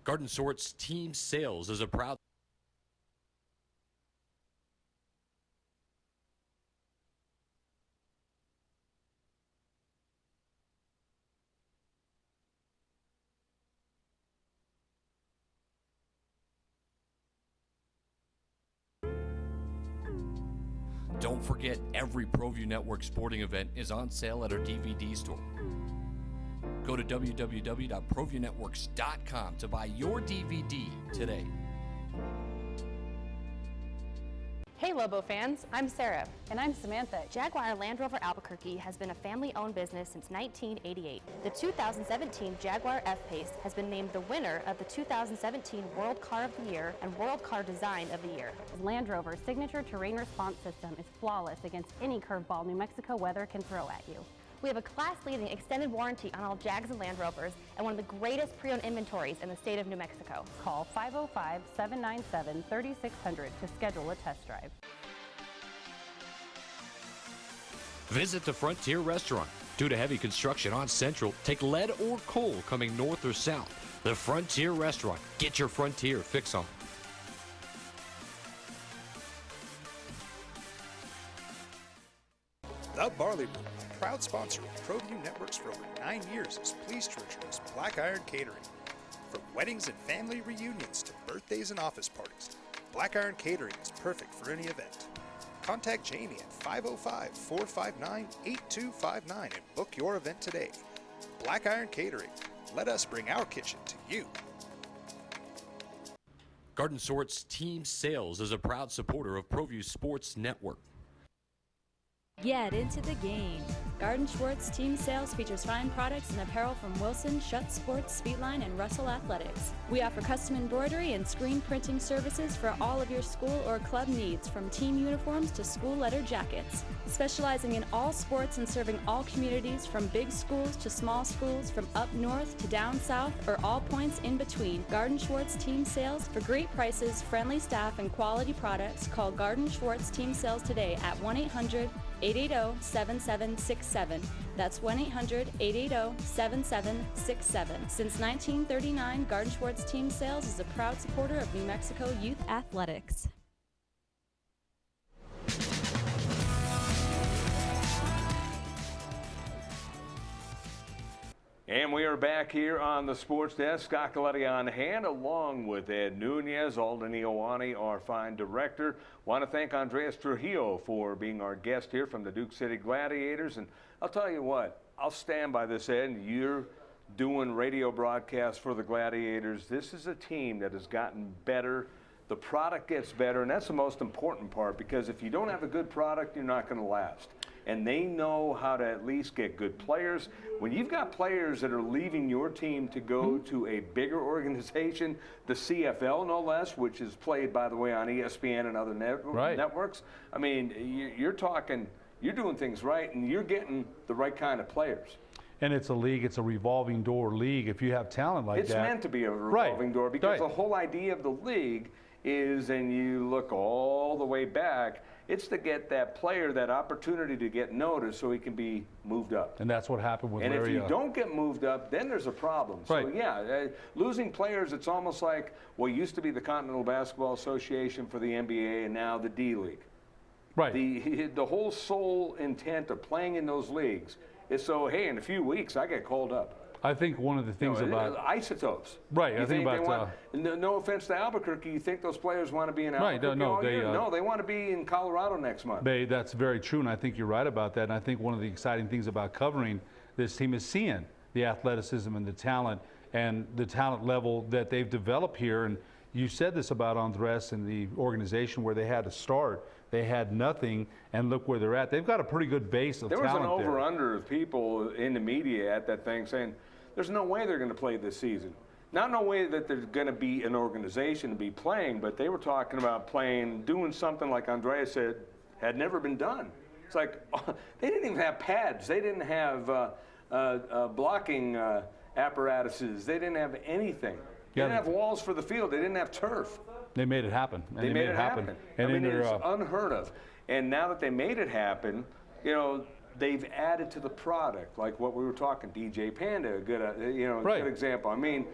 Speaker 1: Garden Sorts Team Sales is a proud Don't forget, every Proview Network sporting event is on sale at our DVD store. Go to www.proviewNetworks.com to buy your DVD today.
Speaker 2: Hey Lobo fans, I'm Sarah.
Speaker 3: And I'm Samantha.
Speaker 4: Jaguar Land Rover Albuquerque has been a family-owned business since 1988. The 2017 Jaguar F-Pace has been named the winner of the 2017 World Car of the Year and World Car Design of the Year.
Speaker 3: Land Rover's signature terrain response system is flawless against any curveball New Mexico weather can throw at you.
Speaker 4: We have a class-leading extended warranty on all Jags and Land Rovers and one of the greatest pre-owned inventories in the state of New Mexico.
Speaker 3: Call 505-797-3600 to schedule a test drive.
Speaker 1: Visit the Frontier Restaurant. Due to heavy construction on Central, take lead or coal coming north or south. The Frontier Restaurant. Get your Frontier fix on.
Speaker 5: The Barley Brew, proud sponsor of Proview Networks for over 9 years, is pleased to introduce Black Iron Catering. From weddings and family reunions to birthdays and office parties, Black Iron Catering is perfect for any event. Contact Jamie at 505-459-8259 and book your event today. Black Iron Catering. Let us bring our kitchen to you.
Speaker 1: Garden Sorts Team Sales is a proud supporter of Proview Sports Network.
Speaker 11: Get into the game. Garden Schwartz Team Sales features fine products and apparel from Wilson, Schutz Sports, Speedline, and Russell Athletics. We offer custom embroidery and screen printing services for all of your school or club needs, from team uniforms to school letter jackets. Specializing in all sports and serving all communities, from big schools to small schools, from up north to down south, or all points in between. Garden Schwartz Team Sales. For great prices, friendly staff, and quality products, call Garden Schwartz Team Sales today at 1-800-880-7767. That's 1-800-880-7767. Since 1939, Garden Schwartz Team Sales is a proud supporter of New Mexico youth athletics.
Speaker 6: And we are back here on the Sports Desk. Scott Coletti on hand, along with Ed Nunez, Alden Ioane, our fine director. Want to thank Andres Trujillo for being our guest here from the Duke City Gladiators. And I'll tell you what, I'll stand by this, Ed. You're doing radio broadcasts for the Gladiators. This is a team that has gotten better. The product gets better, and that's the most important part, because if you don't have a good product, you're not going to last. And they know how to at least get good players. When you've got players that are leaving your team to go to a bigger organization, the CFL no less, which is played, by the way, on ESPN and other networks, I mean, you're talking, you're doing things right, and you're getting the right kind of players.
Speaker 8: And it's a league, it's a revolving door league. If you have talent like
Speaker 6: it's
Speaker 8: that.
Speaker 6: It's meant to be a revolving door, because the whole idea of the league is, and you look all the way back, it's to get that player that opportunity to get noticed so he can be moved up.
Speaker 8: And that's what happened with
Speaker 6: And
Speaker 8: Larry.
Speaker 6: if you don't get moved up, then there's a problem.
Speaker 8: Right.
Speaker 6: So, yeah, losing players, it's almost like what used to be the Continental Basketball Association for the NBA and now the D-League.
Speaker 8: Right.
Speaker 6: The whole sole intent of playing in those leagues is so, hey, in a few weeks, I get called up.
Speaker 8: I think one of the things about
Speaker 6: isotopes.
Speaker 8: Right.
Speaker 6: You
Speaker 8: I think about
Speaker 6: no offense to Albuquerque, you think those players want to be in Albuquerque?
Speaker 8: Right. No,
Speaker 6: no, they want to be in Colorado next month.
Speaker 8: That's very true, and I think you're right about that. And I think one of the exciting things about covering this team is seeing the athleticism and the talent level that they've developed here. And you said this about Andres and the organization where they had to start. They had nothing, and look where they're at. They've got a pretty good base of talent there.
Speaker 6: There was an over-under of people in the media at that thing saying, there's no way they're going to play this season. Not no way that there's going to be an organization to be playing, but they were talking about doing something like Andreas said, had never been done. It's like, they didn't even have pads. They didn't have blocking apparatuses. They didn't have anything. They didn't have walls for the field. They didn't have turf.
Speaker 8: They made it happen.
Speaker 6: And they made it happen.
Speaker 8: And
Speaker 6: I mean, it's unheard of. And now that they made it happen, you know, they've added to the product, like what we were talking, DJ Panda, a good example. I mean,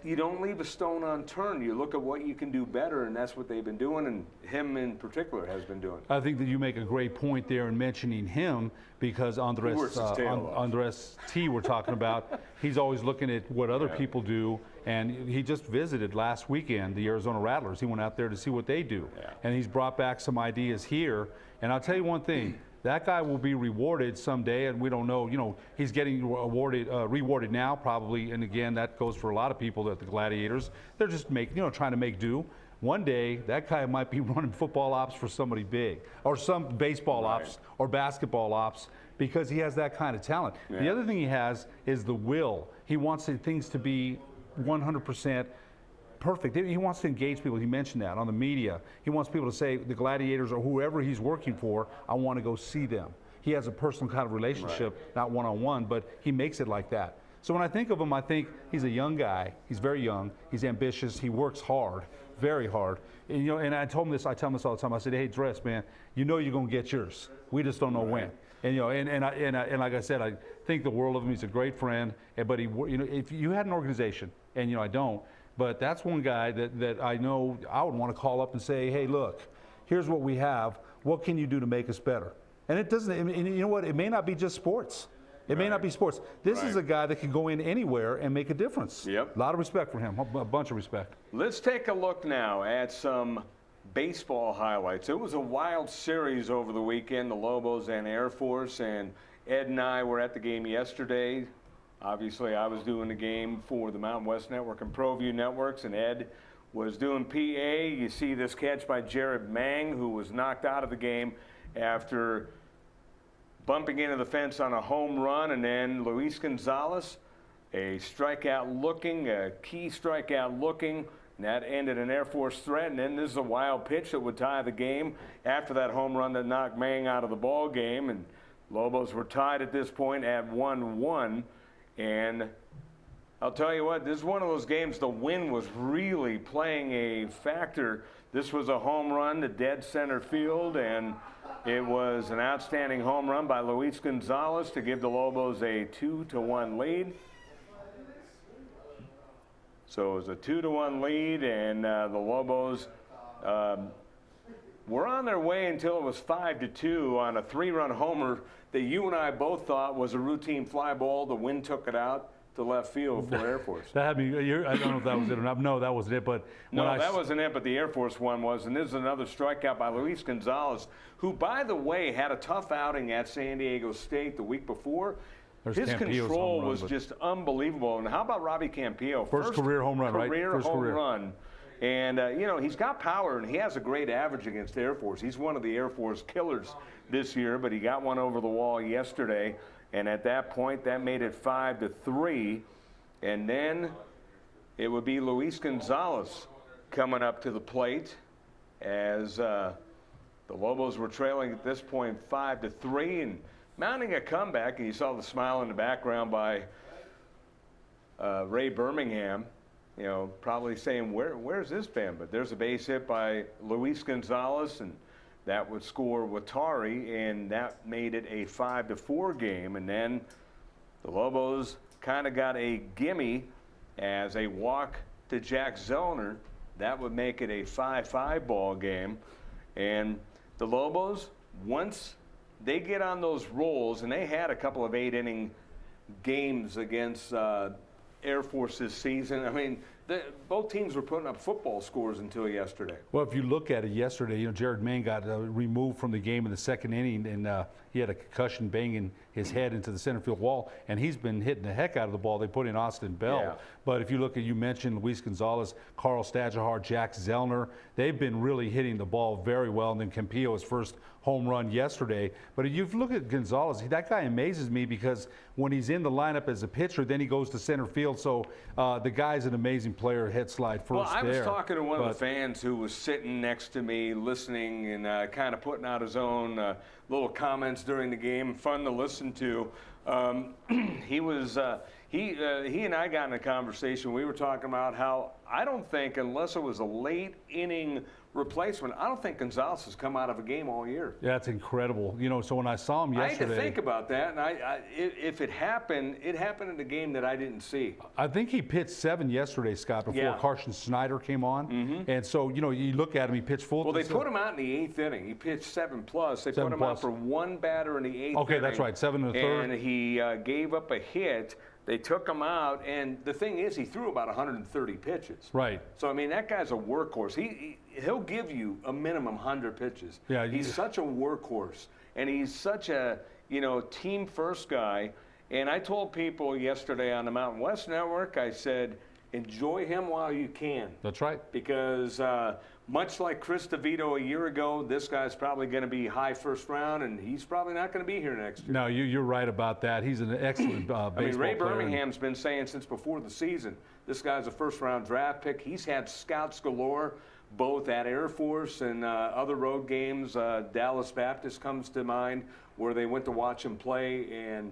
Speaker 6: you don't leave a stone unturned. You look at what you can do better, and that's what they've been doing, and him in particular has been doing.
Speaker 8: I think that you make a great point there in mentioning him, because Andres T we're talking about, he's always looking at what other people do, and he just visited last weekend the Arizona Rattlers. He went out there to see what they do, and he's brought back some ideas here. And I'll tell you one thing. That guy will be rewarded someday, and we don't know. You know, he's getting rewarded now, probably. And again, that goes for a lot of people at the Gladiators. They're just trying to make do. One day, that guy might be running football ops for somebody big, or some baseball ops or basketball ops, because he has that kind of talent. Yeah. The other thing he has is the will. He wants things to be 100% perfect. He wants to engage people. He mentioned that on the media. He wants people to say, the Gladiators or whoever he's working for, I want to go see them. He has a personal kind of relationship, not one-on-one, but he makes it like that. So when I think of him, I think he's a young guy. He's very young. He's ambitious. He works hard, very hard. And, and I tell him this all the time. I said, hey, Dress, man, you know you're going to get yours. We just don't know when. And, and like I said, I think the world of him. He's a great friend. But if you had an organization, and I don't, but that's one guy that I know I would want to call up and say, hey, look, here's what we have. What can you do to make us better? And it doesn't, and you know what? It may not be just sports. It may not be sports. This is a guy that can go in anywhere and make a difference. Yep. A lot of respect for him, a bunch of respect.
Speaker 6: Let's take a look now at some baseball highlights. It was a wild series over the weekend, the Lobos and Air Force, and Ed and I were at the game yesterday. Obviously, I was doing the game for the Mountain West Network and Proview Networks, and Ed was doing PA. You see this catch by Jared Mang, who was knocked out of the game after bumping into the fence on a home run, and then Luis Gonzalez, a key strikeout looking, and that ended an Air Force threat. And then this is a wild pitch that would tie the game after that home run that knocked Mang out of the ball game, and Lobos were tied at this point at 1-1. And I'll tell you what, this is one of those games the wind was really playing a factor. This was a home run to dead center field, and it was an outstanding home run by Luis Gonzalez to give the Lobos a 2-1 lead. So it was a 2-1 lead, and the Lobos were on their way until it was 5-2 on a 3-run homer that you and I both thought was a routine fly ball. The wind took it out to left field for Air Force.
Speaker 8: That had me. I don't know if that was it or not. No, that wasn't it. But
Speaker 6: that wasn't it. But the Air Force one was. And this is another strikeout by Luis Gonzalez, who, by the way, had a tough outing at San Diego State the week before. His control was just unbelievable. And how about Robbie Campillo?
Speaker 8: First career home run, right?
Speaker 6: First home run. And, he's got power, and he has a great average against Air Force. He's one of the Air Force killers this year, but he got one over the wall yesterday. And at that point, that made it 5-3. And then it would be Luis Gonzalez coming up to the plate as the Lobos were trailing at this point 5-3 and mounting a comeback. And you saw the smile in the background by Ray Birmingham. probably saying, where's this been? But there's a base hit by Luis Gonzalez, and that would score Watari, and that made it a 5-4 game. And then the Lobos kind of got a gimme as a walk to Jack Zellner. That would make it a 5-5 ball game. And the Lobos, once they get on those rolls, and they had a couple of 8-inning games against Air Force this season. I mean, both teams were putting up football scores until yesterday.
Speaker 8: Well, if you look at it yesterday, Jared Maine got removed from the game in the second inning, and he had a concussion banging his head into the center field wall, and he's been hitting the heck out of the ball. They put in Austin Bell.
Speaker 6: Yeah.
Speaker 8: But if you look at, you mentioned Luis Gonzalez, Carl Stadjahar, Jack Zellner, they've been really hitting the ball very well. And then Campillo, his first home run yesterday. But if you look at Gonzalez, that guy amazes me because when he's in the lineup as a pitcher, then he goes to center field. So the guy's an amazing player, head slide first.
Speaker 6: Well, I was talking to one of the fans who was sitting next to me listening and kind of putting out his own little comments during the game, fun to listen to. He and I got in a conversation. We were talking about how I don't think, unless it was a late inning replacement, I don't think Gonzalez has come out of a game all year.
Speaker 8: Yeah, it's incredible. So when I saw him yesterday,
Speaker 6: I had to think about that, and if it happened in a game that I didn't see.
Speaker 8: I think he pitched 7 yesterday, Scott, before Carson Snyder came on. And so, you look at him, he pitched full.
Speaker 6: Well, they put him out in the 8th inning. He pitched 7+. They put him out for one batter in the 8th inning.
Speaker 8: Okay, that's right, 7 in the third.
Speaker 6: And he gave up a hit. They took him out, and the thing is, he threw about 130 pitches.
Speaker 8: Right.
Speaker 6: So, I mean, that guy's a workhorse. He'll give you a minimum 100 pitches.
Speaker 8: Yeah.
Speaker 6: He's such a workhorse, and he's such a, team-first guy. And I told people yesterday on the Mountain West Network, I said, enjoy him while you can.
Speaker 8: That's right.
Speaker 6: Because much like Chris DeVito a year ago, this guy's probably going to be high first round, and he's probably not going to be here next year.
Speaker 8: No, you're right about that. He's an excellent baseball player.
Speaker 6: I mean, Ray Birmingham's been saying since before the season, this guy's a first-round draft pick. He's had scouts galore, both at Air Force and other road games. Dallas Baptist comes to mind, where they went to watch him play, and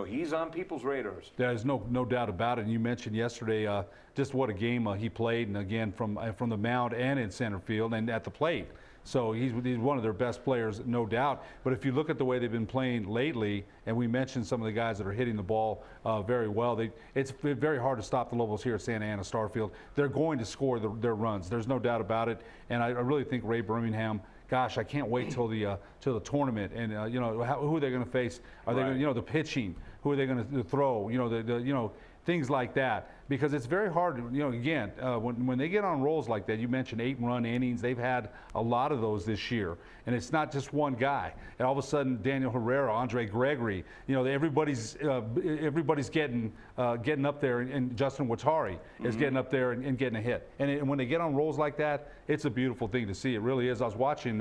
Speaker 6: he's on people's radars.
Speaker 8: There's no doubt about it. And you mentioned yesterday just what a game he played, and again from the mound and in center field and at the plate. So he's one of their best players, no doubt. But if you look at the way they've been playing lately, and we mentioned some of the guys that are hitting the ball very well, it's very hard to stop the Lobos here at Santa Ana Starfield. They're going to score their runs. There's no doubt about it. And I really think Ray Birmingham, gosh, I can't wait till the tournament. And who are they going to face? Are they going to, the pitching? Who are they going to throw? Things like that, because it's very hard. Again, when they get on rolls like that, you mentioned 8-run innings. They've had a lot of those this year, and it's not just one guy. And all of a sudden, Daniel Herrera, Andre Gregory, everybody's getting up there, and Justin Watari is getting up there and getting a hit. And when they get on rolls like that, it's a beautiful thing to see. It really is. I was watching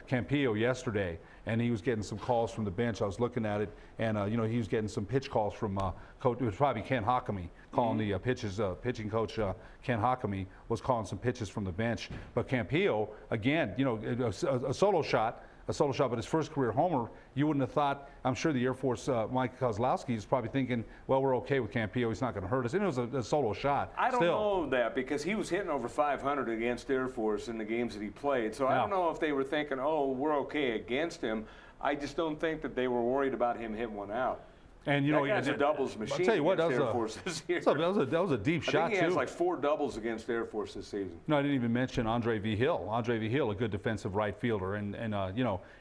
Speaker 8: Campillo yesterday, and he was getting some calls from the bench. I was looking at it, and he was getting some pitch calls from coach. It was probably Ken Hockamy calling the pitches. Pitching coach Ken Hockamy was calling some pitches from the bench. But Campillo, again, a solo shot, but his first career homer. You wouldn't have thought. I'm sure the Air Force, Mike Kozlowski, is probably thinking, well, we're okay with Campillo. He's not going to hurt us. And it was a solo shot.
Speaker 6: I don't know that, because he was hitting over 500 against Air Force in the games that he played. So I don't know if they were thinking, oh, we're okay against him. I just don't think that they were worried about him hitting one out.
Speaker 8: And
Speaker 6: that guy's a doubles machine.
Speaker 8: I'll tell you what, that
Speaker 6: was
Speaker 8: a deep shot, too.
Speaker 6: I think he has like 4 doubles against Air Force this season.
Speaker 8: No, I didn't even mention Andre V. Hill. Andre V. Hill, a good defensive right fielder, and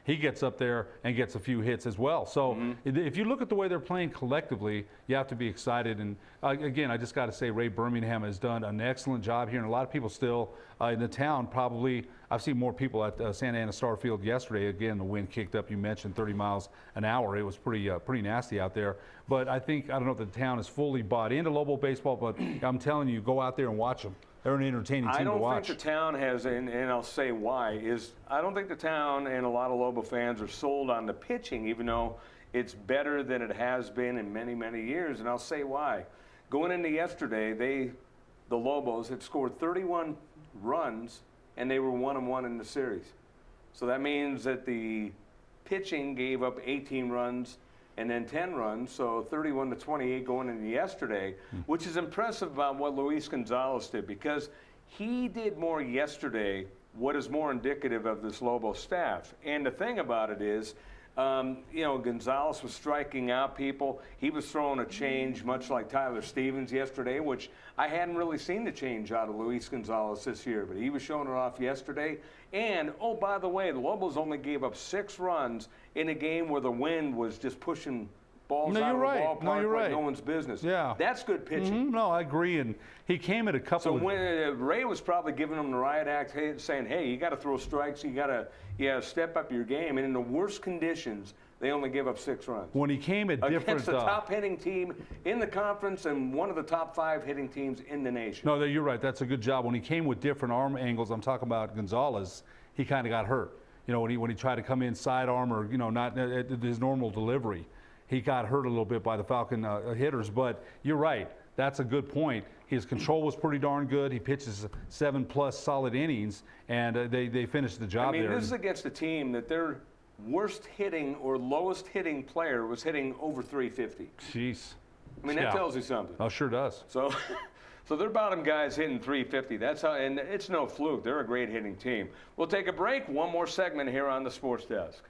Speaker 8: he gets up there and gets a few hits as well. So if you look at the way they're playing collectively, you have to be excited. And again, I just got to say, Ray Birmingham has done an excellent job here, and a lot of people still in the town probably. I've seen more people at Santa Ana Starfield yesterday. Again, the wind kicked up. You mentioned 30 miles an hour. It was pretty nasty out there. But I don't know if the town is fully bought into Lobo baseball, but I'm telling you, go out there and watch them. They're an entertaining team to watch.
Speaker 6: I don't think the town has, and I'll say why, is I don't think the town and a lot of Lobo fans are sold on the pitching, even though it's better than it has been in many, many years, and I'll say why. Going into yesterday, the Lobos had scored 31 runs, and they were 1-1 in the series. So that means that the pitching gave up 18 runs and then 10 runs, so 31-28 going into yesterday, which is impressive about what Luis Gonzalez did, because he did more yesterday, what is more indicative of this Lobo staff. And the thing about it is, you know, Gonzalez was striking out people. He was throwing a change, much like Tyler Stevens yesterday, which I hadn't really seen the change out of Luis Gonzalez this year, but he was showing it off yesterday. And, oh, by the way, the Lobos only gave up 6 runs in a game where the wind was just pushing balls out of the ballpark like no one's business.
Speaker 8: Yeah.
Speaker 6: That's good pitching.
Speaker 8: No, I agree. And he came at a couple
Speaker 6: So when Ray was probably giving him the riot act, saying, hey, you got to throw strikes, you got to step up your game. And in the worst conditions, they only give up 6 runs.
Speaker 8: When he came at
Speaker 6: against
Speaker 8: different...
Speaker 6: the top hitting team in the conference and one of the top 5 hitting teams in the nation.
Speaker 8: No, you're right. That's a good job. When he came with different arm angles, I'm talking about Gonzalez, he kind of got hurt. You know, when he tried to come in sidearm or, you know, not at his normal delivery, he got hurt a little bit by the Falcon hitters. But you're right. That's a good point. His control was pretty darn good. He pitches 7+ solid innings, and they finished the job there.
Speaker 6: I mean, this is against a team that their worst hitting or lowest hitting player was hitting over 350.
Speaker 8: Jeez.
Speaker 6: I mean, that tells you something.
Speaker 8: Oh, sure does.
Speaker 6: So, so their bottom guys hitting 350. That's how, and it's no fluke. They're a great hitting team. We'll take a break. One more segment here on the Sports Desk.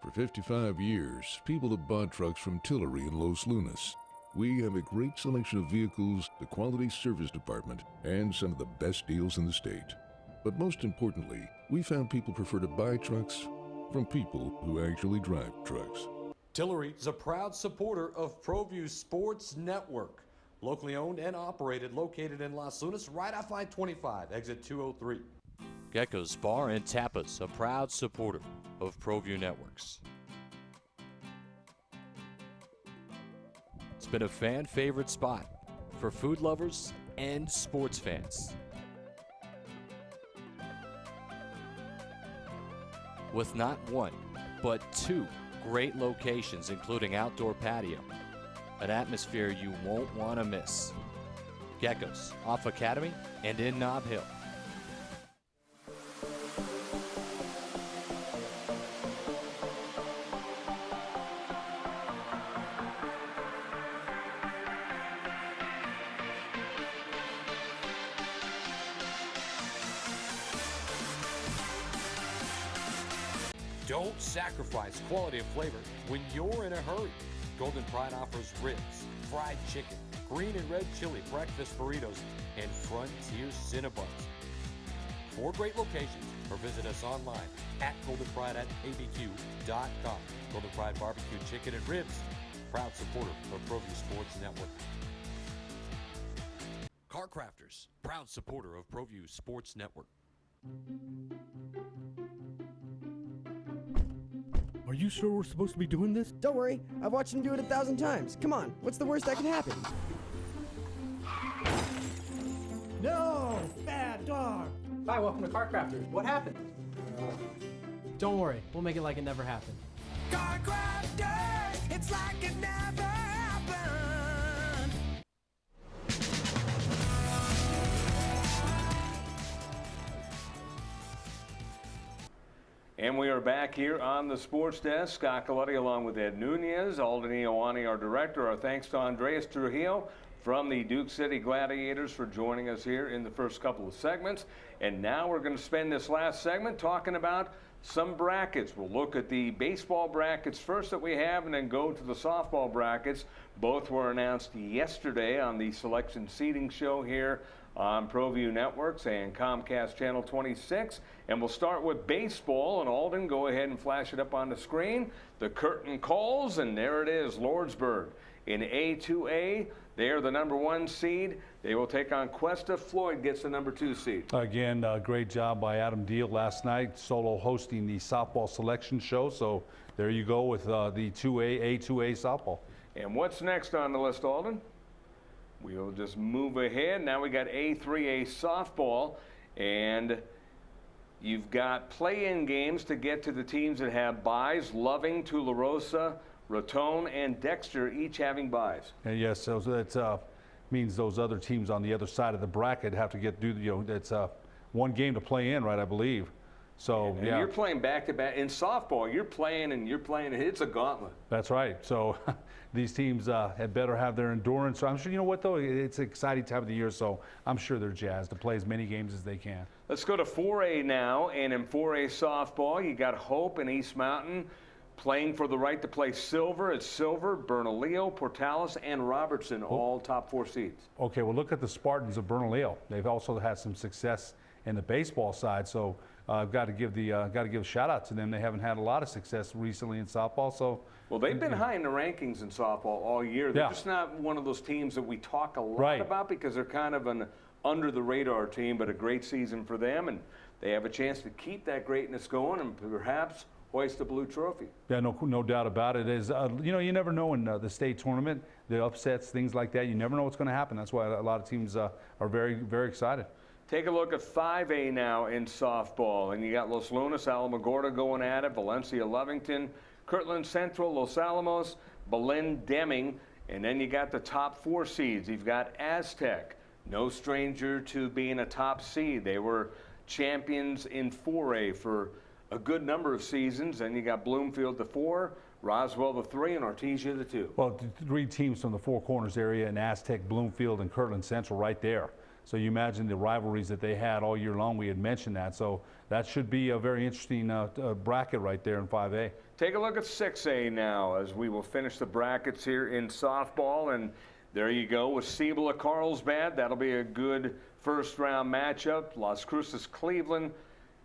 Speaker 12: For 55 years, people have bought trucks from Tillery in Los Lunas. We have a great selection of vehicles, the quality service department, and some of the best deals in the state. But most importantly, we found people prefer to buy trucks from people who actually drive trucks.
Speaker 1: Tillery is a proud supporter of Proview Sports Network. Locally owned and operated, located in Las Lunas, right off I-25, exit 203. Gecko's Bar and Tapas, a proud supporter of Proview Networks. It's been a fan favorite spot for food lovers and sports fans. With not one, but 2 great locations, including outdoor patio, an atmosphere you won't want to miss. Gecko's, off Academy and in Nob Hill. Don't sacrifice quality of flavor when you're in a hurry. Golden Pride offers ribs, fried chicken, green and red chili breakfast burritos, and Frontier Cinnabons. 4 great locations, or visit us online at goldenpride@abq.com. Golden Pride Barbecue Chicken and Ribs, proud supporter of Proview Sports Network. Car Crafters, proud supporter of Proview Sports Network.
Speaker 13: Are you sure we're supposed to be doing this?
Speaker 14: Don't worry, I've watched him do it 1,000 times. Come on, what's the worst that can happen?
Speaker 16: No! Bad dog! Hi, welcome to Car Crafters. What happened?
Speaker 15: Don't worry, we'll make it like it never happened.
Speaker 9: Car Crafters, it's like it never happened.
Speaker 6: And we are back here on the Sports Desk. Scott Coletti along with Ed Nunez, Alden Iowani, our director. Our thanks to Andreas Trujillo from the Duke City Gladiators for joining us here in the first couple of segments. And now we're going to spend this last segment talking about some brackets. We'll look at the baseball brackets first that we have and then go to the softball brackets. Both were announced yesterday on the Selection Seating Show here on Proview Networks and Comcast Channel 26. And we'll start with baseball. And Alden, go ahead and flash it up on the screen. The curtain calls, and there it is, Lordsburg. In A2A, they are the #1 seed. They will take on Cuesta. Floyd gets the #2 seed.
Speaker 8: Again, great job by Adam Deal last night, solo hosting the softball selection show. So there you go with the A2A softball.
Speaker 6: And what's next on the list, Alden? We'll just move ahead. Now we got A3A softball, and You've got play-in games to get to the teams that have byes. Loving, Tularosa, Raton, and Dexter each having byes.
Speaker 8: And yes, so that means those other teams on the other side of the bracket have to it's one game to play in, right, I believe. So,
Speaker 6: and you're playing back-to-back. In softball, you're playing. It's a gauntlet.
Speaker 8: That's right. So these teams had better have their endurance. So I'm sure, you know what, though? It's an exciting time of the year, so I'm sure they're jazzed to play as many games as they can.
Speaker 6: Let's go to 4A now. And in 4A softball, you got Hope and East Mountain playing for the right to play silver. It's Silver, Bernalillo, Portales, and Robertson, all top 4 seeds.
Speaker 8: Okay, well, look at the Spartans of Bernalillo. They've also had some success in the baseball side, so I've got to give a shout out to them. They haven't had a lot of success recently in softball, so.
Speaker 6: Well, they've been high in the rankings in softball all year. They're just not one of those teams that we talk a lot about because they're kind of an under-the-radar team, but a great season for them, and they have a chance to keep that greatness going and perhaps hoist the blue trophy.
Speaker 8: Yeah, no doubt about it. You never know in the state tournament, the upsets, things like that. You never know what's going to happen. That's why a lot of teams are very, very excited.
Speaker 6: Take a look at 5A now in softball, and you got Los Lunas, Alamogordo going at it, Valencia, Lovington, Kirtland Central, Los Alamos, Belen, Deming, and then you got the top 4 seeds. You've got Aztec, no stranger to being a top seed. They were champions in 4A for a good number of seasons, and you got Bloomfield the 4, Roswell the 3, and Artesia the 2.
Speaker 8: Well, 3 teams from the Four Corners area, and Aztec, Bloomfield, and Kirtland Central right there. So you imagine the rivalries that they had all year long. We had mentioned that. So that should be a very interesting bracket right there in 5A.
Speaker 6: Take a look at 6A now as we will finish the brackets here in softball. And there you go with Cibola Carlsbad. That'll be a good first-round matchup. Las Cruces, Cleveland.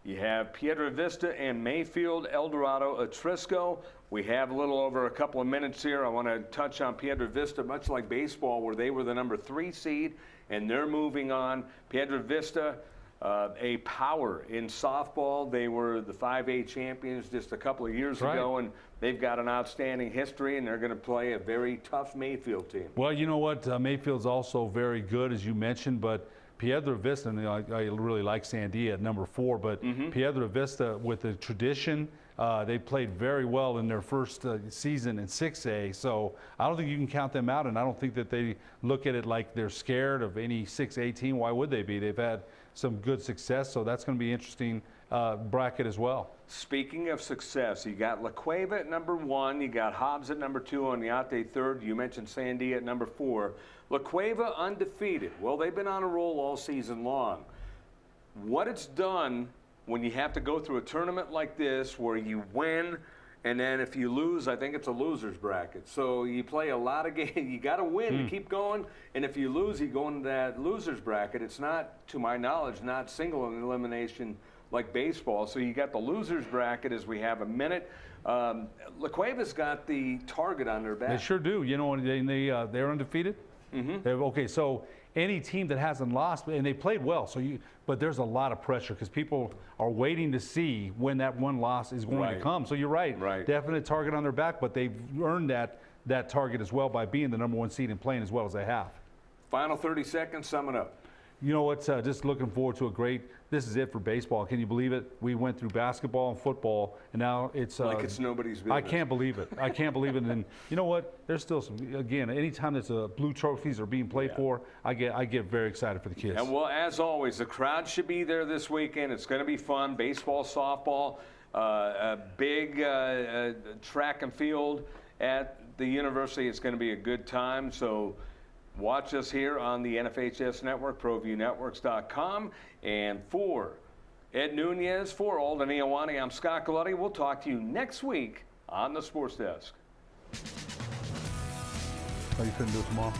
Speaker 6: You have Piedra Vista and Mayfield, El Dorado, Atrisco. We have a little over a couple of minutes here. I want to touch on Piedra Vista, much like baseball, where they were the number 3 seed, and they're moving on. Piedra Vista, a power in softball. They were the 5A champions just a couple of years ago, and they've got an outstanding history, and they're going to play a very tough Mayfield team.
Speaker 8: Well, you know what? Mayfield's also very good, as you mentioned, but Piedra Vista, and I really like Sandia at number 4, but Piedra Vista with the tradition, they played very well in their first season in 6A, so I don't think you can count them out, and I don't think that they look at it like they're scared of any 6A team. Why would they be? They've had some good success, so that's going to be an interesting bracket as well.
Speaker 6: Speaking of success, you got La Cueva at number 1, you got Hobbs at number 2, Oñate 3rd, you mentioned Sandia at number 4. La Cueva undefeated. Well, they've been on a roll all season long. What it's done when you have to go through a tournament like this where you win, and then if you lose, I think it's a loser's bracket. So you play a lot of games. You got to win to keep going, and if you lose, you go into that loser's bracket. It's not, to my knowledge, not single elimination like baseball. So you got the loser's bracket as we have a minute. La Cueva's got the target on their back.
Speaker 8: They sure do. You know, they're undefeated. Okay, so any team that hasn't lost, and they played well, but there's a lot of pressure because people are waiting to see when that one loss is going to come. So you're right. Definite target on their back, but they've earned that target as well by being the number 1 seed and playing as well as they have.
Speaker 6: Final 30 seconds, sum it up.
Speaker 8: You know what? Just looking forward to this is it for baseball. Can you believe it? We went through basketball and football, and now it's
Speaker 6: like it's nobody's business.
Speaker 8: I can't believe it. I can't believe it. And you know what? There's still some. Again, anytime there's blue trophies are being played for, I get very excited for the kids.
Speaker 6: And well, as always, the crowd should be there this weekend. It's going to be fun. Baseball, softball, a big track and field at the university. It's going to be a good time. So watch us here on the NFHS Network, ProviewNetworks.com. And for Ed Nunez, for Alden Iowani, I'm Scott Galletti. We'll talk to you next week on the Sports Desk.
Speaker 8: Oh, you couldn't do it tomorrow?